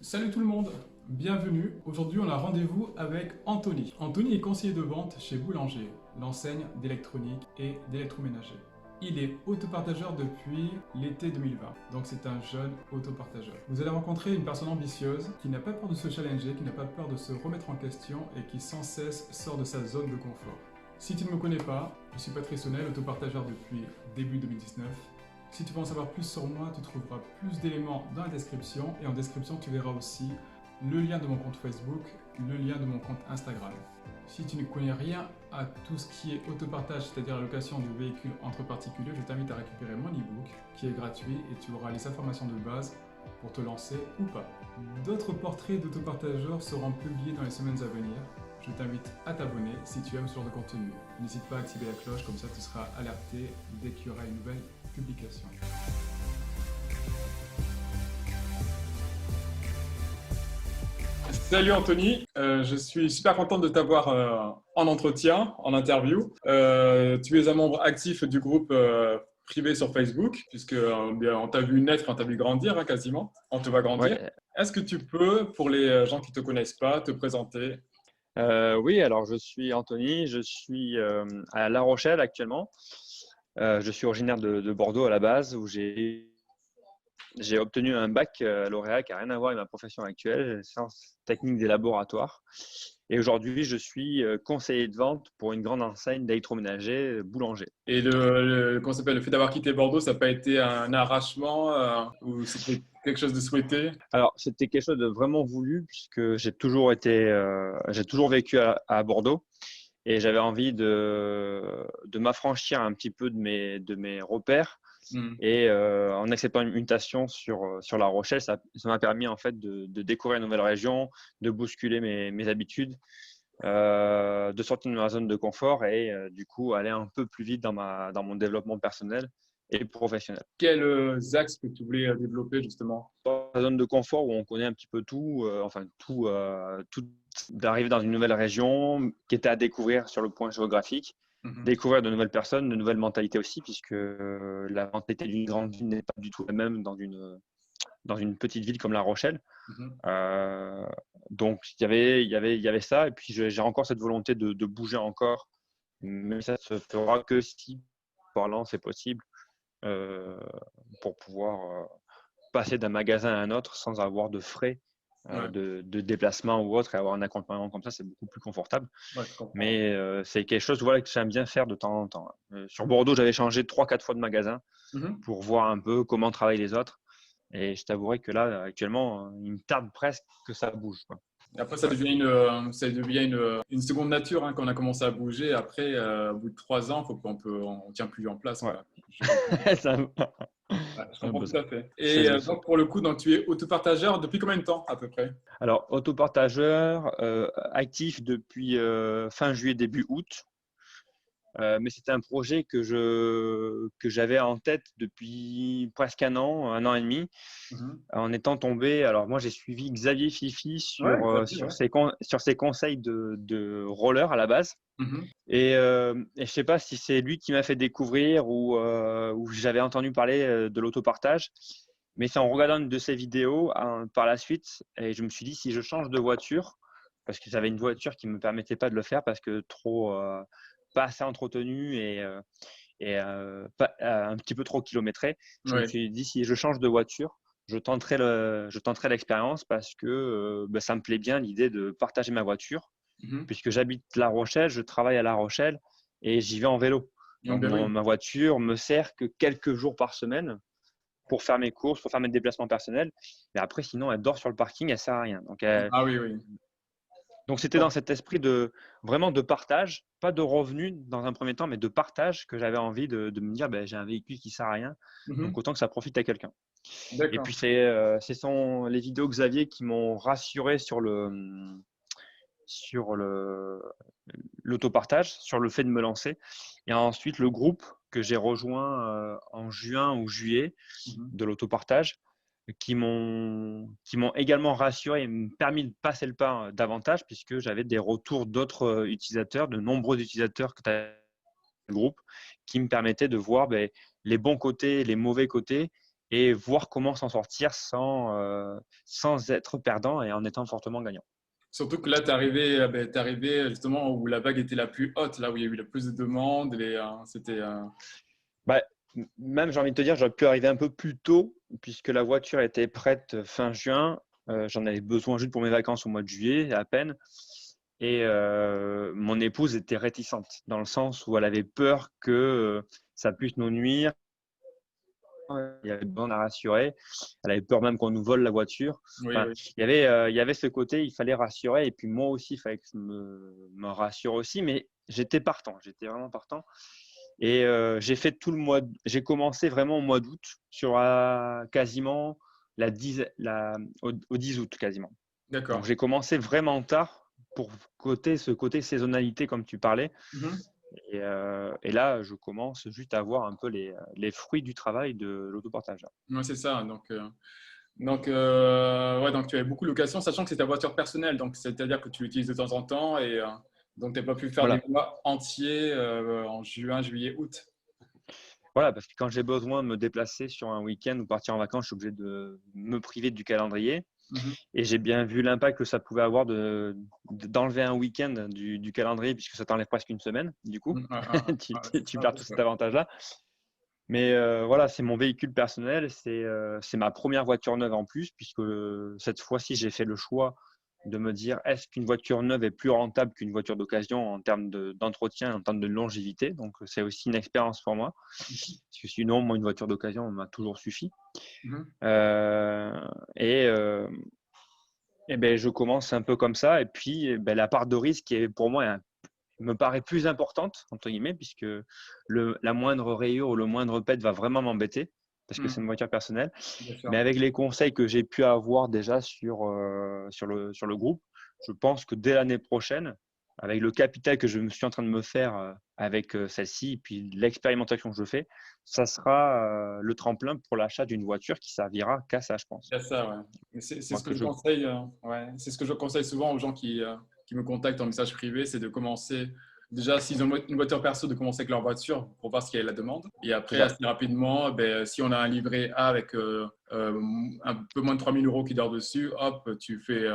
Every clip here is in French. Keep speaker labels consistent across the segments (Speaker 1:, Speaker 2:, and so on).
Speaker 1: Salut tout le monde, bienvenue. Aujourd'hui, on a rendez-vous avec Anthony. Anthony est conseiller de vente chez Boulanger, l'enseigne d'électronique et d'électroménager. Il est autopartageur depuis l'été 2020, donc c'est un jeune autopartageur. Vous allez rencontrer une personne ambitieuse qui n'a pas peur de se challenger, qui n'a pas peur de se remettre en question et qui sans cesse sort de sa zone de confort. Si tu ne me connais pas, je suis Patrice Honnel, autopartageur depuis début 2019. Si tu veux en savoir plus sur moi, tu trouveras plus d'éléments dans la description et en description tu verras aussi le lien de mon compte Facebook, le lien de mon compte Instagram. Si tu ne connais rien à tout ce qui est autopartage, c'est-à-dire la location de véhicules entre particuliers, je t'invite à récupérer mon e-book qui est gratuit et tu auras les informations de base pour te lancer ou pas. D'autres portraits d'autopartageurs seront publiés dans les semaines à venir. Je t'invite à t'abonner si tu aimes ce genre de contenu. N'hésite pas à activer la cloche, comme ça tu seras alerté dès qu'il y aura une nouvelle publication. Salut Anthony, je suis super content de t'avoir en entretien, en interview. Tu es un membre actif du groupe privé sur Facebook, puisque on t'a vu naître, on t'a vu grandir quasiment, on te voit grandir.
Speaker 2: Ouais,
Speaker 1: Est-ce que tu peux, pour les gens qui ne te connaissent pas, te présenter?
Speaker 2: oui, alors je suis Anthony, je suis à La Rochelle actuellement. Je suis originaire de Bordeaux à la base, où j'ai obtenu un bac à lauréat qui n'a rien à voir avec ma profession actuelle, sciences techniques des laboratoires. Et aujourd'hui, je suis conseiller de vente pour une grande enseigne d'électroménager, Boulanger.
Speaker 1: Et comment ça s'appelle, le fait d'avoir quitté Bordeaux, ça n'a pas été un arrachement ou c'était quelque chose de souhaité?
Speaker 2: Alors, c'était quelque chose de vraiment voulu, puisque j'ai toujours vécu à Bordeaux. Et j'avais envie de m'affranchir un petit peu de mes repères.
Speaker 1: Hmm.
Speaker 2: Et en acceptant une mutation sur La Rochelle, ça m'a permis en fait de découvrir une nouvelle région, de bousculer mes habitudes, de sortir de ma zone de confort et du coup aller un peu plus vite dans mon développement personnel et professionnel.
Speaker 1: Quels axes que tu voulais développer justement?
Speaker 2: Dans la zone de confort où on connaît un petit peu tout, tout d'arriver dans une nouvelle région qui était à découvrir sur le point géographique,
Speaker 1: Mhm.
Speaker 2: découvrir de nouvelles personnes, de nouvelles mentalités aussi, puisque la mentalité d'une grande ville n'est pas du tout la même dans une petite ville comme La Rochelle.
Speaker 1: Mhm.
Speaker 2: Euh, donc il y avait ça, et puis j'ai encore cette volonté de bouger encore, mais ça se fera que si parlant c'est possible, euh, pour pouvoir passer d'un magasin à un autre sans avoir de frais
Speaker 1: Ouais,
Speaker 2: de déplacement ou autre, et avoir un accompagnement comme ça, c'est beaucoup plus confortable.
Speaker 1: ouais, je comprends.
Speaker 2: Mais c'est quelque chose, voilà, que j'aime bien faire de temps en temps. Sur Bordeaux, j'avais changé 3-4 fois de magasin
Speaker 1: Mhm.
Speaker 2: pour voir un peu comment travaillent les autres. Et je t'avouerai que là, actuellement, il me tarde presque que ça bouge, quoi.
Speaker 1: Et après, ça devient une seconde nature quand on a commencé à bouger. Après, au bout de 3 ans, on tient plus en place,
Speaker 2: Ouais,
Speaker 1: quoi. Je comprends.
Speaker 2: c'est un,
Speaker 1: Ouais, je
Speaker 2: c'est un
Speaker 1: comprends
Speaker 2: peu
Speaker 1: tout
Speaker 2: ça.
Speaker 1: à fait. Et
Speaker 2: C'est ça.
Speaker 1: donc, pour le coup, donc, tu es autopartageur depuis combien de temps à peu près?
Speaker 2: Alors, autopartageur, actif depuis fin juillet, début août. Mais c'était un projet que j'avais en tête depuis presque un an et demi,
Speaker 1: Mhm.
Speaker 2: en étant tombé. Alors moi, j'ai suivi Xavier Fifi
Speaker 1: Ouais, Xavier, ouais.
Speaker 2: sur ses conseils de roller à la base.
Speaker 1: Mhm.
Speaker 2: Et je sais pas si c'est lui qui m'a fait découvrir ou j'avais entendu parler de l'autopartage. Mais c'est en regardant une de ses vidéos par la suite, et je me suis dit, si je change de voiture, parce que j'avais une voiture qui me permettait pas de le faire parce que pas assez entretenue et un petit peu trop kilométré. Je me
Speaker 1: Ouais.
Speaker 2: suis dit, si je change de voiture, je tenterai l'expérience parce que ça me plaît bien l'idée de partager ma voiture,
Speaker 1: Mhm.
Speaker 2: puisque j'habite La Rochelle, je travaille à La Rochelle et j'y vais en vélo.
Speaker 1: Ah,
Speaker 2: Donc
Speaker 1: ben oui.
Speaker 2: ma voiture me sert que quelques jours par semaine pour faire mes courses, pour faire mes déplacements personnels. Mais après, sinon, elle dort sur le parking, elle sert à rien.
Speaker 1: Ah oui, oui.
Speaker 2: Donc c'était dans cet esprit de vraiment de partage, pas de revenu dans un premier temps, mais de partage que j'avais envie de me dire, ben, j'ai un véhicule qui sert à rien, donc
Speaker 1: Mhm.
Speaker 2: autant que ça profite à quelqu'un. Et puis
Speaker 1: D'accord.
Speaker 2: c'est les vidéos Xavier qui m'ont rassuré sur l'autopartage, sur le fait de me lancer. Et ensuite le groupe que j'ai rejoint en juin ou juillet
Speaker 1: Mhm.
Speaker 2: de l'autopartage, qui m'ont également rassuré et permis de passer le pas davantage, puisque j'avais des retours d'autres utilisateurs, de nombreux utilisateurs que tu as le groupe, qui me permettaient de voir ben, les bons côtés, les mauvais côtés, et voir comment s'en sortir sans être perdant et en étant fortement gagnant.
Speaker 1: Surtout que là, t'es arrivé justement où la vague était la plus haute, là où il y a eu le plus de demandes. C'était.
Speaker 2: Bah, même, j'ai envie de te dire, j'aurais pu arriver un peu plus tôt puisque la voiture était prête fin juin. J'en avais besoin juste pour mes vacances au mois de juillet, à peine. Et mon épouse était réticente dans le sens où elle avait peur que ça puisse nous nuire. Il y avait besoin de la rassurer. Elle avait peur même qu'on nous vole la voiture.
Speaker 1: Oui,
Speaker 2: Enfin,
Speaker 1: oui.
Speaker 2: il y avait ce côté, il fallait rassurer. Et puis moi aussi, il fallait que je me rassure aussi. Mais j'étais partant, j'étais vraiment partant. Et j'ai fait tout le mois. J'ai commencé vraiment au mois d'août, sur quasiment au 10 août quasiment. Donc
Speaker 1: D'accord.
Speaker 2: j'ai commencé vraiment tard pour ce côté saisonnalité comme tu parlais.
Speaker 1: Mhm.
Speaker 2: Et là, je commence juste à voir un peu les fruits du travail de l'autopartage.
Speaker 1: Ouais, c'est ça. Ouais, donc tu avais beaucoup de locations, sachant que c'est ta voiture personnelle. Donc, c'est-à-dire que tu l'utilises de temps en temps et donc tu n'as pas pu faire des
Speaker 2: Voilà.
Speaker 1: mois entiers en juin, juillet, août.
Speaker 2: Voilà, parce que quand j'ai besoin de me déplacer sur un week-end ou partir en vacances, je suis obligé de me priver du calendrier.
Speaker 1: Mhm.
Speaker 2: Et j'ai bien vu l'impact que ça pouvait avoir d'enlever un week-end du calendrier, puisque ça t'enlève presque une semaine, du coup.
Speaker 1: Mhm. Ouais, c'est
Speaker 2: Tu
Speaker 1: ça,
Speaker 2: perds
Speaker 1: c'est
Speaker 2: tout
Speaker 1: ça.
Speaker 2: cet avantage-là. Mais voilà, c'est mon véhicule personnel. C'est ma première voiture neuve en plus, puisque cette fois-ci, j'ai fait le choix de me dire est-ce qu'une voiture neuve est plus rentable qu'une voiture d'occasion en termes d'entretien, en termes de longévité. Donc, c'est aussi une expérience pour moi. Parce que sinon, moi, une voiture d'occasion m'a toujours suffi.
Speaker 1: Mhm.
Speaker 2: Euh, et, euh, et ben, je commence un peu comme ça. Et puis, ben, la part de risque est pour moi me paraît plus importante, entre guillemets, puisque la moindre rayure ou le moindre pet va vraiment m'embêter, parce que c'est une
Speaker 1: Mhm.
Speaker 2: voiture personnelle.
Speaker 1: Bien
Speaker 2: Mais
Speaker 1: sûr.
Speaker 2: avec les conseils que j'ai pu avoir déjà sur le groupe, je pense que dès l'année prochaine, avec le capital que je me suis en train de me faire avec celle-ci, et puis l'expérimentation que je fais, ça sera le tremplin pour l'achat d'une voiture qui servira qu'à ça, je pense.
Speaker 1: C'est ça, ouais. Mais c'est
Speaker 2: Moi,
Speaker 1: ce que
Speaker 2: que
Speaker 1: je
Speaker 2: je...
Speaker 1: conseille, ouais. C'est ce que je conseille souvent aux gens qui me contactent en message privé, c'est de commencer, déjà, s'ils ont une voiture perso, de commencer avec leur voiture pour voir ce qu'il y a la demande. Et
Speaker 2: C'est
Speaker 1: après,
Speaker 2: ça.
Speaker 1: assez rapidement, ben, si on a un livret A avec un peu moins de 3 000 € qui dort dessus, hop, tu fais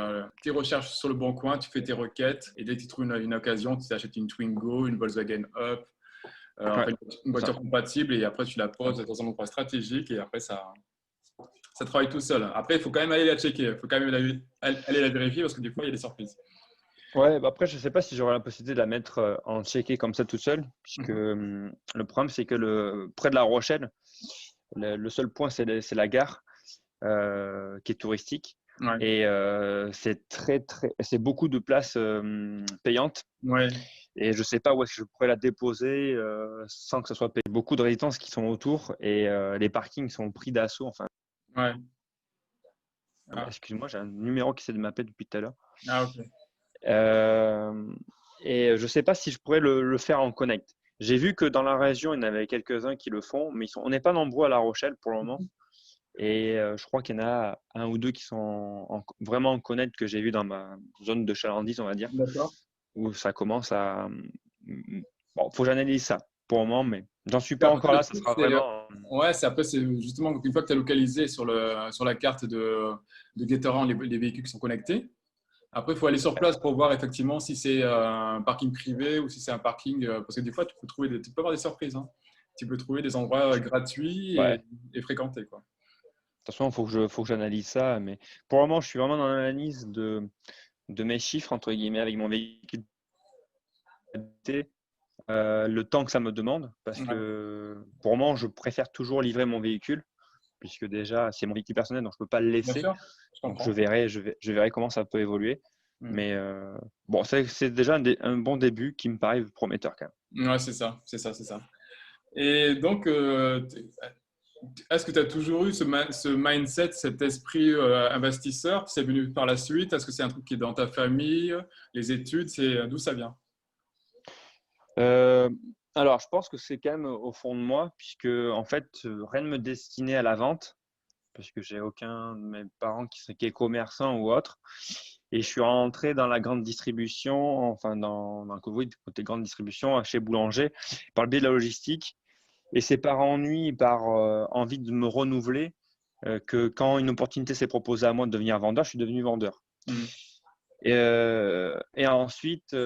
Speaker 1: tes recherches sur le bon coin, tu fais tes requêtes, et dès que tu trouves une occasion, tu t'achètes une Twingo, une Volkswagen Up,
Speaker 2: Ouais,
Speaker 1: enfin, une
Speaker 2: c'est ça.
Speaker 1: voiture compatible, et après, tu la poses dans un endroit stratégique, et après, ça travaille tout seul. Après, il faut quand même aller la checker. Il faut quand même aller la vérifier parce que des fois, il y a des surprises.
Speaker 2: Ouais, bah après, je ne sais pas si j'aurai la possibilité de la mettre en checké comme ça toute seule, puisque
Speaker 1: Mhm.
Speaker 2: le problème, c'est que près de La Rochelle, le seul point, c'est la gare qui est touristique.
Speaker 1: Ouais.
Speaker 2: Et c'est beaucoup de places payantes.
Speaker 1: Ouais.
Speaker 2: Et je ne sais pas où est-ce que je pourrais la déposer sans que ce soit payé. Beaucoup de résidences qui sont autour et les parkings sont pris d'assaut. Enfin,
Speaker 1: Ouais. Ah,
Speaker 2: excuse-moi, j'ai un numéro qui essaie de m'appeler depuis tout à l'heure.
Speaker 1: ah, ok.
Speaker 2: Euh, et je ne sais pas si je pourrais le faire en connect. J'ai vu que dans la région, il y en avait quelques-uns qui le font, mais on n'est pas nombreux à La Rochelle pour le moment. Et je crois qu'il y en a un ou deux qui sont vraiment en connect que j'ai vu dans ma zone de chalandise, on va dire,
Speaker 1: D'accord.
Speaker 2: où ça commence à. Bon, faut que j'analyse ça pour le moment, mais j'en suis
Speaker 1: Et
Speaker 2: pas
Speaker 1: après,
Speaker 2: encore
Speaker 1: le
Speaker 2: là. Ça
Speaker 1: truc,
Speaker 2: sera vraiment.
Speaker 1: ouais, c'est justement une fois que tu as localisé sur la carte de Gatorand les véhicules qui sont connectés. Après, il faut aller sur place pour voir effectivement si c'est un parking privé ou si c'est un parking. Parce que des fois, tu peux avoir des surprises, hein. Tu peux trouver des endroits gratuits
Speaker 2: Ouais.
Speaker 1: et fréquentés, quoi.
Speaker 2: De toute façon, faut que j'analyse ça. Mais pour le moment, je suis vraiment dans l'analyse de mes chiffres, entre guillemets, avec mon véhicule, le temps que ça me demande. Parce
Speaker 1: Ouais,
Speaker 2: que pour le moment, je préfère toujours livrer mon véhicule, puisque déjà, c'est mon véhicule personnel, donc je ne peux pas le
Speaker 1: bien
Speaker 2: laisser.
Speaker 1: sûr, je
Speaker 2: Donc,
Speaker 1: comprends.
Speaker 2: je verrai comment ça peut évoluer.
Speaker 1: Mm.
Speaker 2: Mais bon, c'est déjà un bon début qui me paraît prometteur quand
Speaker 1: Ouais, c'est ça, c'est ça, c'est ça. Et donc, est-ce que tu as toujours eu ce mindset, cet esprit investisseur? C'est venu par la suite? Est-ce que c'est un truc qui est dans ta famille? Les études, c'est d'où ça vient?
Speaker 2: même. Alors, je pense que c'est quand même au fond de moi, puisque en fait, rien ne me destinait à la vente, parce que j'ai aucun de mes parents qui est commerçant ou autre. Et je suis rentré dans la grande distribution, enfin dans le côté grande distribution, chez Boulanger, par le biais de la logistique. Et c'est par ennui, par envie de me renouveler que quand une opportunité s'est proposée à moi de devenir vendeur, je suis devenu vendeur.
Speaker 1: Mhm.
Speaker 2: Et ensuite,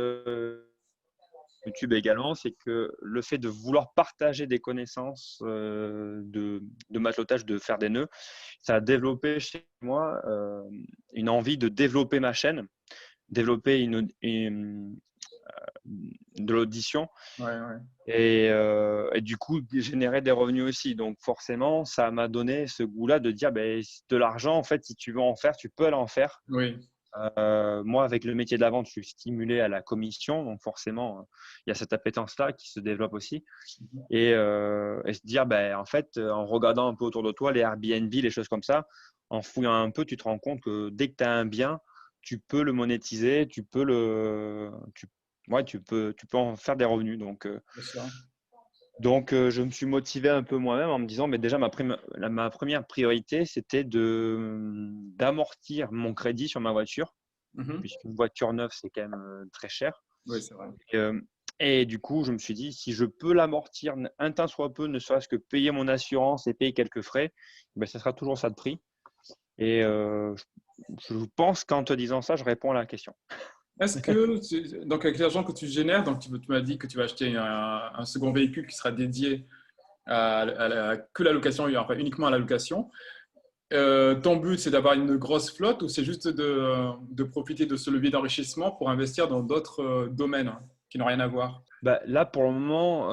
Speaker 2: YouTube également, c'est que le fait de vouloir partager des connaissances de matelotage, de faire des nœuds, ça a développé chez moi une envie de développer ma chaîne, développer de l'audition
Speaker 1: Ouais, ouais.
Speaker 2: et du coup générer des revenus aussi. Donc forcément, ça m'a donné ce goût-là de dire ben, de l'argent, en fait, si tu veux en faire, tu peux aller en faire.
Speaker 1: Oui.
Speaker 2: Moi, avec le métier de la vente, je suis stimulé à la commission, donc forcément, il y a cette appétence-là qui se développe aussi.
Speaker 1: Mhm.
Speaker 2: Et se dire, ben, en fait, en regardant un peu autour de toi, les Airbnb, les choses comme ça, en fouillant un peu, tu te rends compte que dès que tu as un bien, tu peux le monétiser, tu peux en faire des revenus.
Speaker 1: Bien sûr.
Speaker 2: Je me suis motivé un peu moi-même en me disant, mais déjà, ma première priorité, c'était d'amortir mon crédit sur ma voiture,
Speaker 1: Mhm.
Speaker 2: puisqu'une voiture neuve, c'est quand même très cher.
Speaker 1: Oui, c'est vrai.
Speaker 2: Et, euh, et du coup, je me suis dit, si je peux l'amortir un tant soit peu, ne serait-ce que payer mon assurance et payer quelques frais, ben, ça sera toujours ça de prix. Et je pense qu'en te disant ça, je réponds à la question.
Speaker 1: Est-ce que, donc avec l'argent que tu génères, donc tu m'as dit que tu vas acheter un second véhicule qui sera dédié que la location, enfin, uniquement à la location. Ton but, c'est d'avoir une grosse flotte ou c'est juste de profiter de ce levier d'enrichissement pour investir dans d'autres domaines qui n'ont rien à voir?
Speaker 2: Bah, là, pour le moment,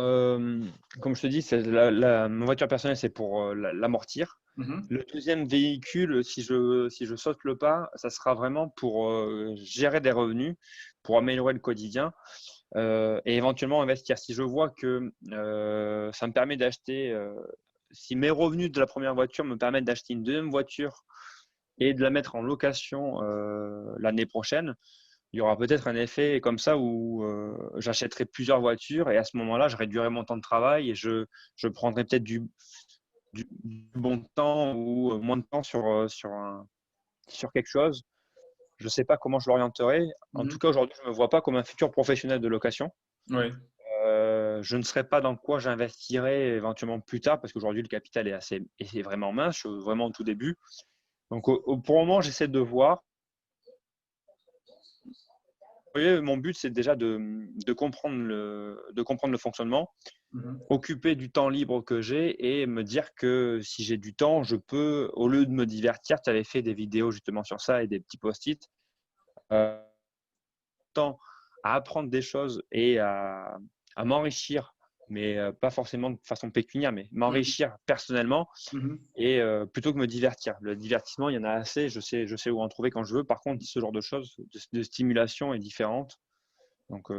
Speaker 2: comme je te dis, ma voiture personnelle, c'est pour l'amortir.
Speaker 1: Mhm.
Speaker 2: Le deuxième véhicule, si je saute le pas, ça sera vraiment pour gérer des revenus, pour améliorer le quotidien et éventuellement investir. Si je vois que ça me permet d'acheter, si mes revenus de la première voiture me permettent d'acheter une deuxième voiture et de la mettre en location l'année prochaine, il y aura peut-être un effet comme ça où j'achèterai plusieurs voitures et à ce moment-là, je réduirai mon temps de travail et je prendrai peut-être du bon temps ou moins de temps sur quelque chose. Je ne sais pas comment je l'orienterai. En tout
Speaker 1: Mhm.
Speaker 2: cas, aujourd'hui, je ne me vois pas comme un futur professionnel de location.
Speaker 1: Oui.
Speaker 2: Je ne sais pas dans quoi j'investirai éventuellement plus tard parce qu'aujourd'hui, le capital est vraiment mince. Je suis vraiment au tout début. Donc, pour le moment, j'essaie de voir. Vous voyez, mon but, c'est déjà de comprendre le fonctionnement,
Speaker 1: Mhm.
Speaker 2: occuper du temps libre que j'ai et me dire que si j'ai du temps, je peux, au lieu de me divertir, tu avais fait des vidéos justement sur ça et des petits post-it, euh, temps à apprendre des choses et à m'enrichir, mais pas forcément de façon pécuniaire, mais
Speaker 1: Mhm.
Speaker 2: m'enrichir personnellement
Speaker 1: Mhm.
Speaker 2: et plutôt que me divertir. Le divertissement, il y en a assez, je sais où en trouver quand je veux. Par contre, ce genre de choses, de stimulation est différente. Donc,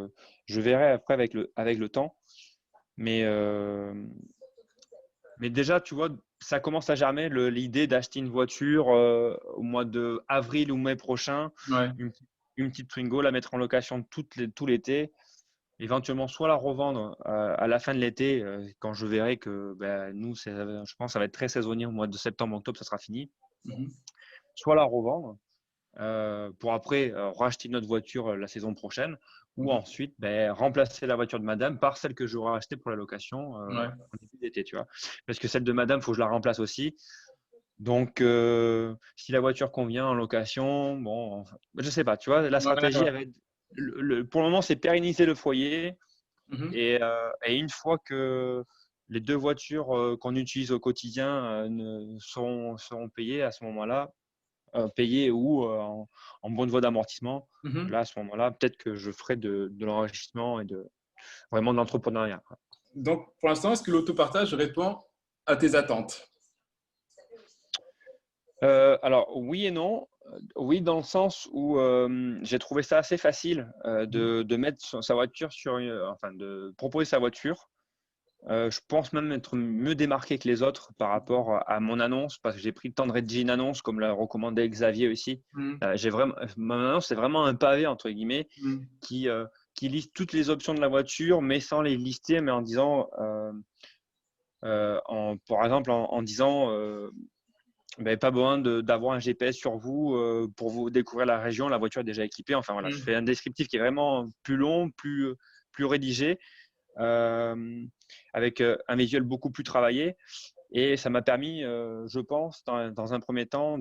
Speaker 2: je verrai après avec le temps. Mais, euh, mais déjà, tu vois, ça commence à germer l'idée d'acheter une voiture au mois de avril ou mai prochain,
Speaker 1: Ouais.
Speaker 2: une, une petite Twingo, la mettre en location tout l'été, éventuellement soit la revendre à la fin de l'été quand je verrai que ben, nous, je pense que ça va être très saisonnier au mois de septembre, octobre, ça sera fini,
Speaker 1: Mhm.
Speaker 2: soit la revendre pour après racheter une autre voiture la saison prochaine ou
Speaker 1: Mhm.
Speaker 2: ensuite ben, remplacer la voiture de madame par celle que j'aurai achetée pour la location
Speaker 1: Ouais.
Speaker 2: en début d'été, tu vois. Parce que celle de madame, il faut que je la remplace aussi. Donc, si la voiture convient en location, bon, enfin, je sais pas, tu vois, la
Speaker 1: Ouais,
Speaker 2: stratégie,
Speaker 1: ouais.
Speaker 2: elle va être, pour le moment, c'est pérenniser le foyer
Speaker 1: Mhm.
Speaker 2: et une fois que les deux voitures qu'on utilise au quotidien seront payées à ce moment-là, payé ou en bonne voie d'amortissement.
Speaker 1: Mhm.
Speaker 2: Là, à ce moment-là, peut-être que je ferai de l'enrichissement et vraiment de l'entrepreneuriat.
Speaker 1: Donc, pour l'instant, est-ce que l'autopartage répond à tes attentes?
Speaker 2: Alors, oui et non. Oui, dans le sens où j'ai trouvé ça assez facile
Speaker 1: Mhm.
Speaker 2: de mettre sa voiture enfin, de proposer sa voiture. Je pense même être mieux démarqué que les autres par rapport à mon annonce, parce que j'ai pris le temps de rédiger une annonce, comme l'a recommandé Xavier aussi.
Speaker 1: Mhm.
Speaker 2: Mon annonce, c'est vraiment un pavé, entre guillemets,
Speaker 1: Mhm.
Speaker 2: qui, euh, qui liste toutes les options de la voiture, mais sans les lister, mais en disant, par exemple, en disant, ben, pas besoin d'avoir un GPS sur vous pour vous découvrir la région, la voiture est déjà équipée. Enfin voilà, je
Speaker 1: Mhm.
Speaker 2: fais un descriptif qui est vraiment plus long, plus rédigé, euh, avec un visuel beaucoup plus travaillé. Et ça m'a permis, je pense, dans un premier temps,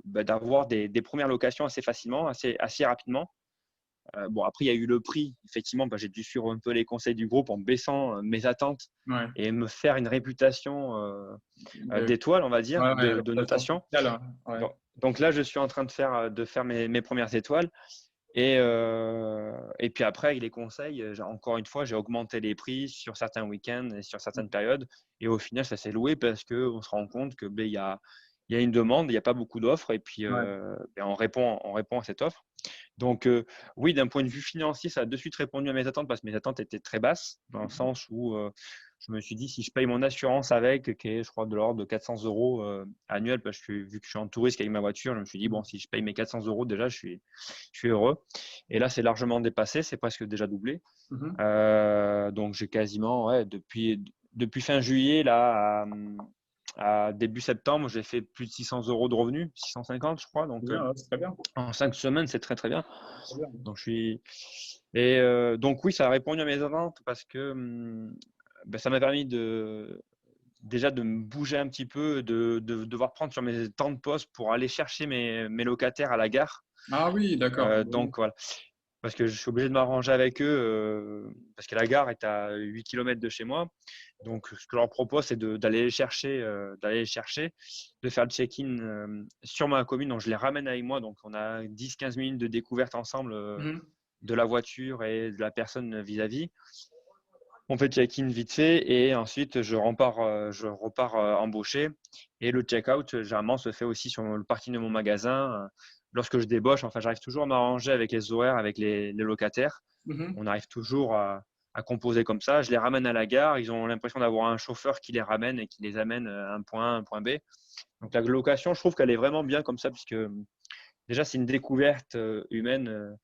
Speaker 2: d'avoir des premières locations assez facilement, assez rapidement. Bon, après, il y a eu le prix. Effectivement, j'ai dû suivre un peu les conseils du groupe en baissant mes attentes
Speaker 1: Ouais.
Speaker 2: et me faire une réputation
Speaker 1: De-
Speaker 2: d'étoile, on va dire,
Speaker 1: ouais, ouais,
Speaker 2: de
Speaker 1: réputation
Speaker 2: notation.
Speaker 1: sociale, hein. Ouais.
Speaker 2: Donc là, je suis en train de faire mes premières étoiles. Et puis après, avec les conseils, encore une fois, j'ai augmenté les prix sur certains week-ends et sur certaines périodes. Et au final, ça s'est loué parce qu'on se rend compte que il y a une demande, il n'y a pas beaucoup d'offres. Et puis,
Speaker 1: Ouais.
Speaker 2: on répond à cette offre. Donc, oui, d'un point de vue financier, ça a de suite répondu à mes attentes parce que mes attentes étaient très basses, dans le sens où je me suis dit, si je paye mon assurance avec, qui est, je crois, de l'ordre de 400 € annuel, parce que vu que je suis en touriste avec ma voiture, je me suis dit, bon, si je paye mes 400 € déjà, je suis heureux. Et là, c'est largement dépassé, c'est presque déjà doublé.
Speaker 1: Mhm.
Speaker 2: Donc, j'ai quasiment, ouais, depuis fin juillet, là, à début septembre, j'ai fait plus de 600 € de revenus, 650, je crois.
Speaker 1: C'est
Speaker 2: Donc,
Speaker 1: bien, ouais, c'est très bien.
Speaker 2: en 5 semaines, c'est très, très bien.
Speaker 1: Très bien.
Speaker 2: Donc, donc oui, ça a répondu à mes attentes parce que ça m'a permis déjà de me bouger un petit peu, de devoir prendre sur mes temps de poste pour aller chercher mes locataires à la gare.
Speaker 1: Ah oui, d'accord.
Speaker 2: Donc voilà, parce que je suis obligé de m'arranger avec eux parce que la gare est à 8 km de chez moi. Donc ce que je leur propose, c'est d'aller les chercher, de faire le check-in sur ma commune. Donc je les ramène avec moi. Donc on a 10-15 minutes de découverte ensemble
Speaker 1: Mhm.
Speaker 2: de la voiture et de la personne vis-à-vis. On fait le check-in vite fait et ensuite je repars embaucher. Et le check-out, généralement, se fait aussi sur le parking de mon magasin. Lorsque je débauche, enfin, j'arrive toujours à m'arranger avec les horaires, avec les locataires.
Speaker 1: Mhm.
Speaker 2: On arrive toujours à composer comme ça. Je les ramène à la gare. Ils ont l'impression d'avoir un chauffeur qui les ramène et qui les amène à un point A, un point B. Donc la location, je trouve qu'elle est vraiment bien comme ça, puisque déjà, c'est une découverte humaine,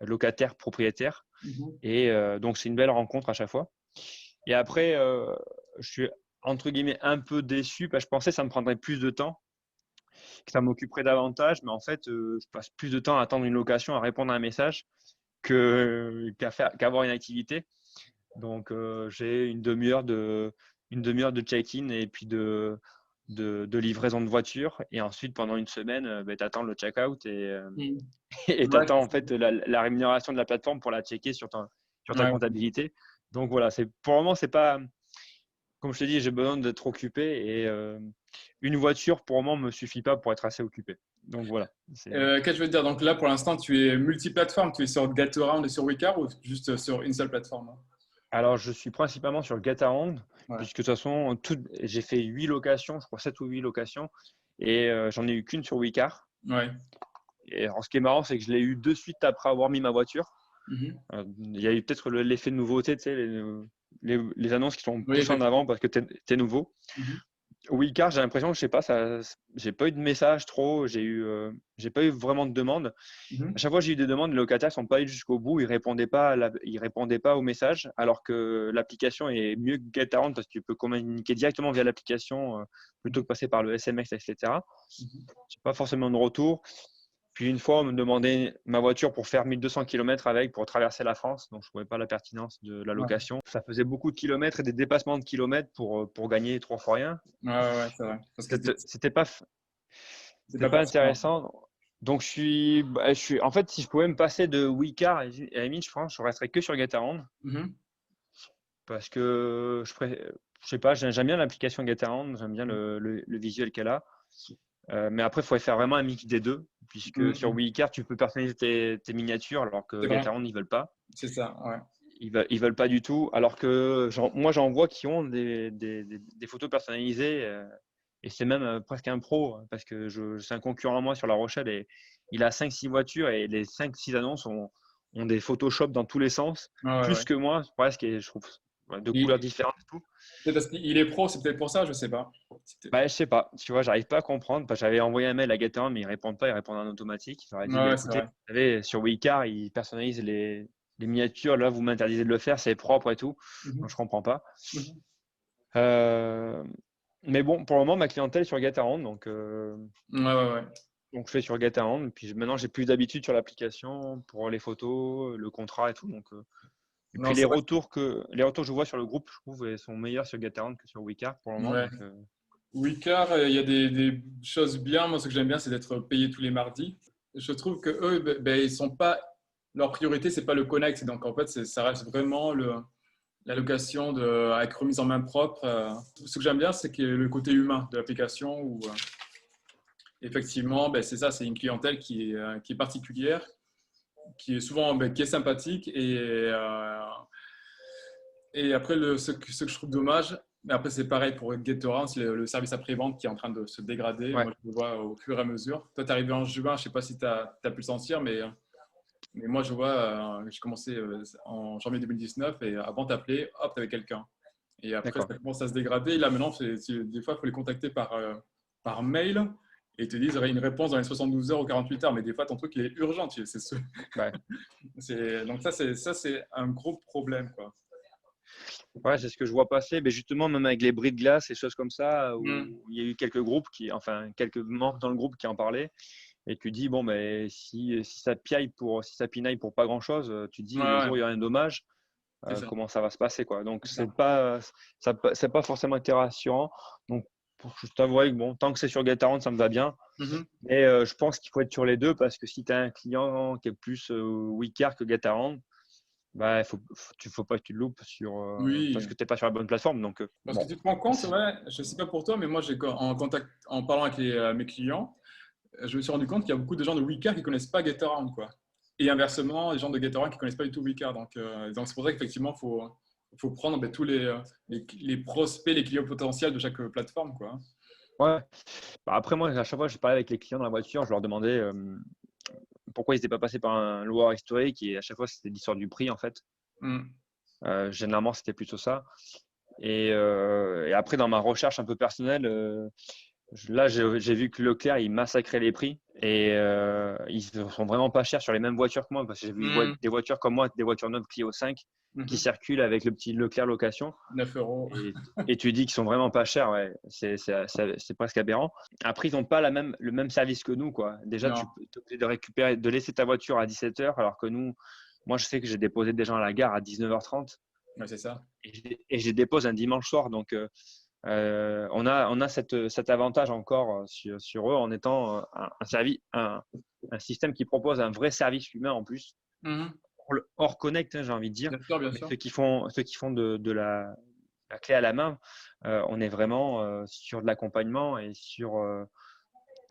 Speaker 2: locataire-propriétaire.
Speaker 1: Mhm.
Speaker 2: Et donc, c'est une belle rencontre à chaque fois. Et après, je suis entre guillemets un peu déçu parce que je pensais que ça me prendrait plus de temps, que ça m'occuperait davantage. Mais en fait, je passe plus de temps à attendre une location, à répondre à un message qu'avoir une activité. Donc, j'ai une demi-heure de check-in et puis de livraison de voiture. Et ensuite, pendant une semaine, tu attends le check-out
Speaker 1: Mhm.
Speaker 2: et tu
Speaker 1: Ouais,
Speaker 2: attends
Speaker 1: c'est
Speaker 2: en
Speaker 1: ça.
Speaker 2: fait la rémunération de la plateforme pour la checker sur ta
Speaker 1: Ouais.
Speaker 2: comptabilité. Donc voilà, pour le moment, c'est pas, comme je te dis, j'ai besoin d'être occupé et une voiture pour le moment me suffit pas pour être assez occupé. Donc voilà.
Speaker 1: Qu'est-ce que je veux dire? Donc là, pour l'instant, tu es multiplateforme. Tu es sur Gatoround et sur Wicar ou juste sur une seule plateforme, hein?
Speaker 2: Alors, je suis principalement sur Getaround,
Speaker 1: Ouais.
Speaker 2: puisque de toute façon, j'ai fait 8 locations, je crois 7 ou 8 locations, et j'en ai eu qu'une sur Wicar.
Speaker 1: Ouais.
Speaker 2: Et alors, ce qui est marrant, c'est que je l'ai eu de suite après avoir mis ma voiture.
Speaker 1: Mhm.
Speaker 2: Il y a eu peut-être l'effet de nouveauté, tu sais, les annonces qui sont
Speaker 1: Oui,
Speaker 2: poussées en avant
Speaker 1: effectivement.
Speaker 2: parce que tu es nouveau.
Speaker 1: Mhm.
Speaker 2: Oui, car j'ai l'impression que je sais pas, j'ai pas eu de message trop, j'ai pas eu vraiment de demande. À
Speaker 1: Mhm.
Speaker 2: chaque fois que j'ai eu des demandes, les locataires sont pas allés jusqu'au bout, ils répondaient pas aux messages, alors que l'application est mieux que GetAround parce que tu peux communiquer directement via l'application plutôt que passer par le SMS, etc.
Speaker 1: Mhm.
Speaker 2: J'ai pas forcément de retour. Puis une fois, on me demandait ma voiture pour faire 1200 km avec, pour traverser la France. Donc, je ne trouvais pas la pertinence de la
Speaker 1: Ouais.
Speaker 2: location. Ça faisait beaucoup de kilomètres et des dépassements de kilomètres pour gagner 3 fois rien.
Speaker 1: Ouais, ouais, ouais, c'est vrai. Parce que
Speaker 2: C'était pas,
Speaker 1: c'est
Speaker 2: c'était
Speaker 1: pas
Speaker 2: pas
Speaker 1: pertinent.
Speaker 2: intéressant. Donc, en fait, si je pouvais me passer de Wicar, à la limite, je pense, je resterais que sur Getaround
Speaker 1: Mhm.
Speaker 2: parce que je sais pas, j'aime bien l'application Getaround, j'aime bien le visuel qu'elle a. Mais après, il faudrait faire vraiment un mix des deux, puisque sur
Speaker 1: Mhm.
Speaker 2: WeCard, tu peux personnaliser tes miniatures, alors que
Speaker 1: C'est vrai.
Speaker 2: Getaround, ils veulent pas.
Speaker 1: C'est ça. Ouais.
Speaker 2: Ils veulent pas du tout. Alors que moi, j'en vois qui ont des photos personnalisées, et c'est même presque un pro, hein, parce que c'est un concurrent à moi sur La Rochelle, et il a 5-6 voitures, et les 5-6 annonces ont des Photoshop dans tous les sens,
Speaker 1: Ouais, ouais,
Speaker 2: plus
Speaker 1: ouais.
Speaker 2: que moi, presque, et je trouve ouais, de couleurs
Speaker 1: Il-
Speaker 2: différentes et tout.
Speaker 1: Peut-être parce qu'il est pro, c'est peut-être pour ça, je sais pas.
Speaker 2: Bah, je sais pas, tu vois, j'arrive pas à comprendre. Parce que j'avais envoyé un mail à Gaëtan, mais ils répondent pas, ils répondent en automatique. J'aurais
Speaker 1: Ouais,
Speaker 2: dit, bah,
Speaker 1: ouais, c'est
Speaker 2: écoutez,
Speaker 1: vrai.
Speaker 2: vous savez, sur Wicar, ils personnalisent les miniatures. Là, vous m'interdisez de le faire, c'est propre et tout. Donc,
Speaker 1: Mhm.
Speaker 2: je comprends pas.
Speaker 1: Mhm.
Speaker 2: Euh, mais bon, pour le moment, ma clientèle est sur Getaround.
Speaker 1: Ouais, ouais, ouais.
Speaker 2: Donc, je fais sur Getaround. Puis maintenant, j'ai plus d'habitude sur l'application pour les photos, le contrat et tout. Donc, Et
Speaker 1: Non,
Speaker 2: puis
Speaker 1: c'est vrai.
Speaker 2: les retours que je vois sur le groupe, je trouve, sont meilleurs sur Gatorand que sur Wecar pour le moment.
Speaker 1: Ouais.
Speaker 2: Donc,
Speaker 1: Wicar, il y a des choses bien. Moi, ce que j'aime bien, c'est d'être payé tous les mardis. Je trouve que eux, ils sont pas. Leur priorité, c'est pas le connect. Donc, en fait, ça reste vraiment la location avec remise en main propre. Ce que j'aime bien, c'est que le côté humain de l'application où, effectivement, c'est ça, c'est une clientèle qui est particulière, qui est souvent qui est sympathique et après, ce que je trouve dommage, mais après c'est pareil pour GetAround, c'est le service après-vente qui est en train de se dégrader.
Speaker 2: ouais,
Speaker 1: Moi, je le vois au fur et à mesure. Toi, tu es arrivé en juin, je ne sais pas si tu as pu le sentir, mais moi, je vois, j'ai commencé en janvier 2019 et avant t'appeler, hop, tu avais quelqu'un. Et après,
Speaker 2: d'accord.
Speaker 1: ça commence à se dégrader. Et là, maintenant, des fois, il faut les contacter par mail et ils te disent une réponse dans les 72 heures ou 48 heures. Mais des fois, ton truc, il est urgent.
Speaker 2: Ouais.
Speaker 1: Donc, ça, c'est un gros problème, quoi.
Speaker 2: Ouais, c'est ce que je vois passer. Mais justement, même avec les bris de glace et choses comme ça,
Speaker 1: Mm.
Speaker 2: où il y a eu quelques groupes enfin, quelques membres dans le groupe qui en parlaient. Et tu dis, bon, ben, si ça pinaille pour pas grand-chose, tu dis,
Speaker 1: Ouais,
Speaker 2: le
Speaker 1: ouais,
Speaker 2: jour où il y a un dommage,
Speaker 1: c'est ça.
Speaker 2: comment ça va se passer, quoi. Donc,
Speaker 1: C'est ça.
Speaker 2: c'est pas forcément été rassurant. Donc, je t'avouerai que, bon, tant que c'est sur Gatorand, ça me va bien.
Speaker 1: Mhm.
Speaker 2: Mais je pense qu'il faut être sur les deux parce que si tu as un client qui est plus Wecar que Gatorand, bah, faut pas que tu le loupes parce
Speaker 1: Oui.
Speaker 2: que tu n'es pas sur la bonne plateforme. Donc,
Speaker 1: Parce que
Speaker 2: bon.
Speaker 1: tu te rends compte, ouais, je ne sais pas pour toi, mais moi, en parlant avec mes clients, je me suis rendu compte qu'il y a beaucoup de gens de Wicca qui ne connaissent pas GetAround, quoi. Et inversement, les gens de GetAround qui ne connaissent pas du tout Wicca. Donc c'est pour ça qu'effectivement, faut prendre tous les prospects, les clients potentiels de chaque plateforme, quoi.
Speaker 2: Ouais. Bah, après, moi, à chaque fois que je parlais avec les clients dans la voiture, je leur demandais pourquoi ils n'étaient pas passés par un loueur historique. Et à chaque fois, c'était l'histoire du prix, en fait.
Speaker 1: Mm.
Speaker 2: Généralement, c'était plutôt ça. Et après, dans ma recherche un peu personnelle, là, j'ai vu que Leclerc, il massacrait les prix et ils sont vraiment pas chers sur les mêmes voitures que moi parce que j'ai vu
Speaker 1: Mm.
Speaker 2: des voitures comme moi, des voitures neuves Clio 5 qui
Speaker 1: Mhm.
Speaker 2: circulent avec le petit Leclerc location
Speaker 1: 9 €
Speaker 2: et tu dis qu'ils sont vraiment pas chers, ouais, c'est presque aberrant. Après, ils n'ont pas le même service que nous, quoi. Déjà, tu
Speaker 1: Non,
Speaker 2: peux t'es obligé de récupérer, de laisser ta voiture à 17 heures alors que nous, moi, je sais que j'ai déposé des gens à la gare à 19h30
Speaker 1: ouais, c'est ça.
Speaker 2: et je les dépose un dimanche soir, donc on a cet avantage encore sur eux en étant un système qui propose un vrai service humain en plus,
Speaker 1: Mhm.
Speaker 2: hors connect, hein, j'ai envie de dire.
Speaker 1: Bien sûr, bien
Speaker 2: Mais
Speaker 1: sûr.
Speaker 2: ceux qui font de la clé à la main, on est vraiment sur de l'accompagnement et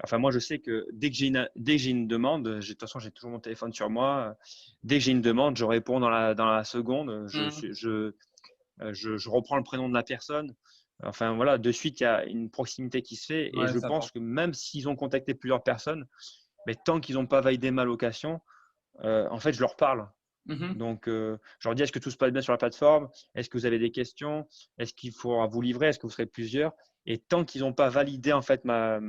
Speaker 2: enfin, moi, je sais que dès que j'ai une demande, de toute façon, j'ai toujours mon téléphone sur moi. Dès que j'ai une demande, je réponds dans la seconde.
Speaker 1: Mhm.
Speaker 2: Je reprends le prénom de la personne. Enfin voilà, de suite, il y a une proximité qui se fait et
Speaker 1: Ouais,
Speaker 2: je
Speaker 1: c'est
Speaker 2: pense
Speaker 1: important.
Speaker 2: que même s'ils ont contacté plusieurs personnes, mais tant qu'ils n'ont pas validé ma location, en fait, je leur parle.
Speaker 1: Mhm.
Speaker 2: Donc, je leur dis, est-ce que tout se passe bien sur la plateforme? Est-ce que vous avez des questions? Est-ce qu'il faudra vous livrer? Est-ce que vous serez plusieurs? Et tant qu'ils n'ont pas validé en fait ma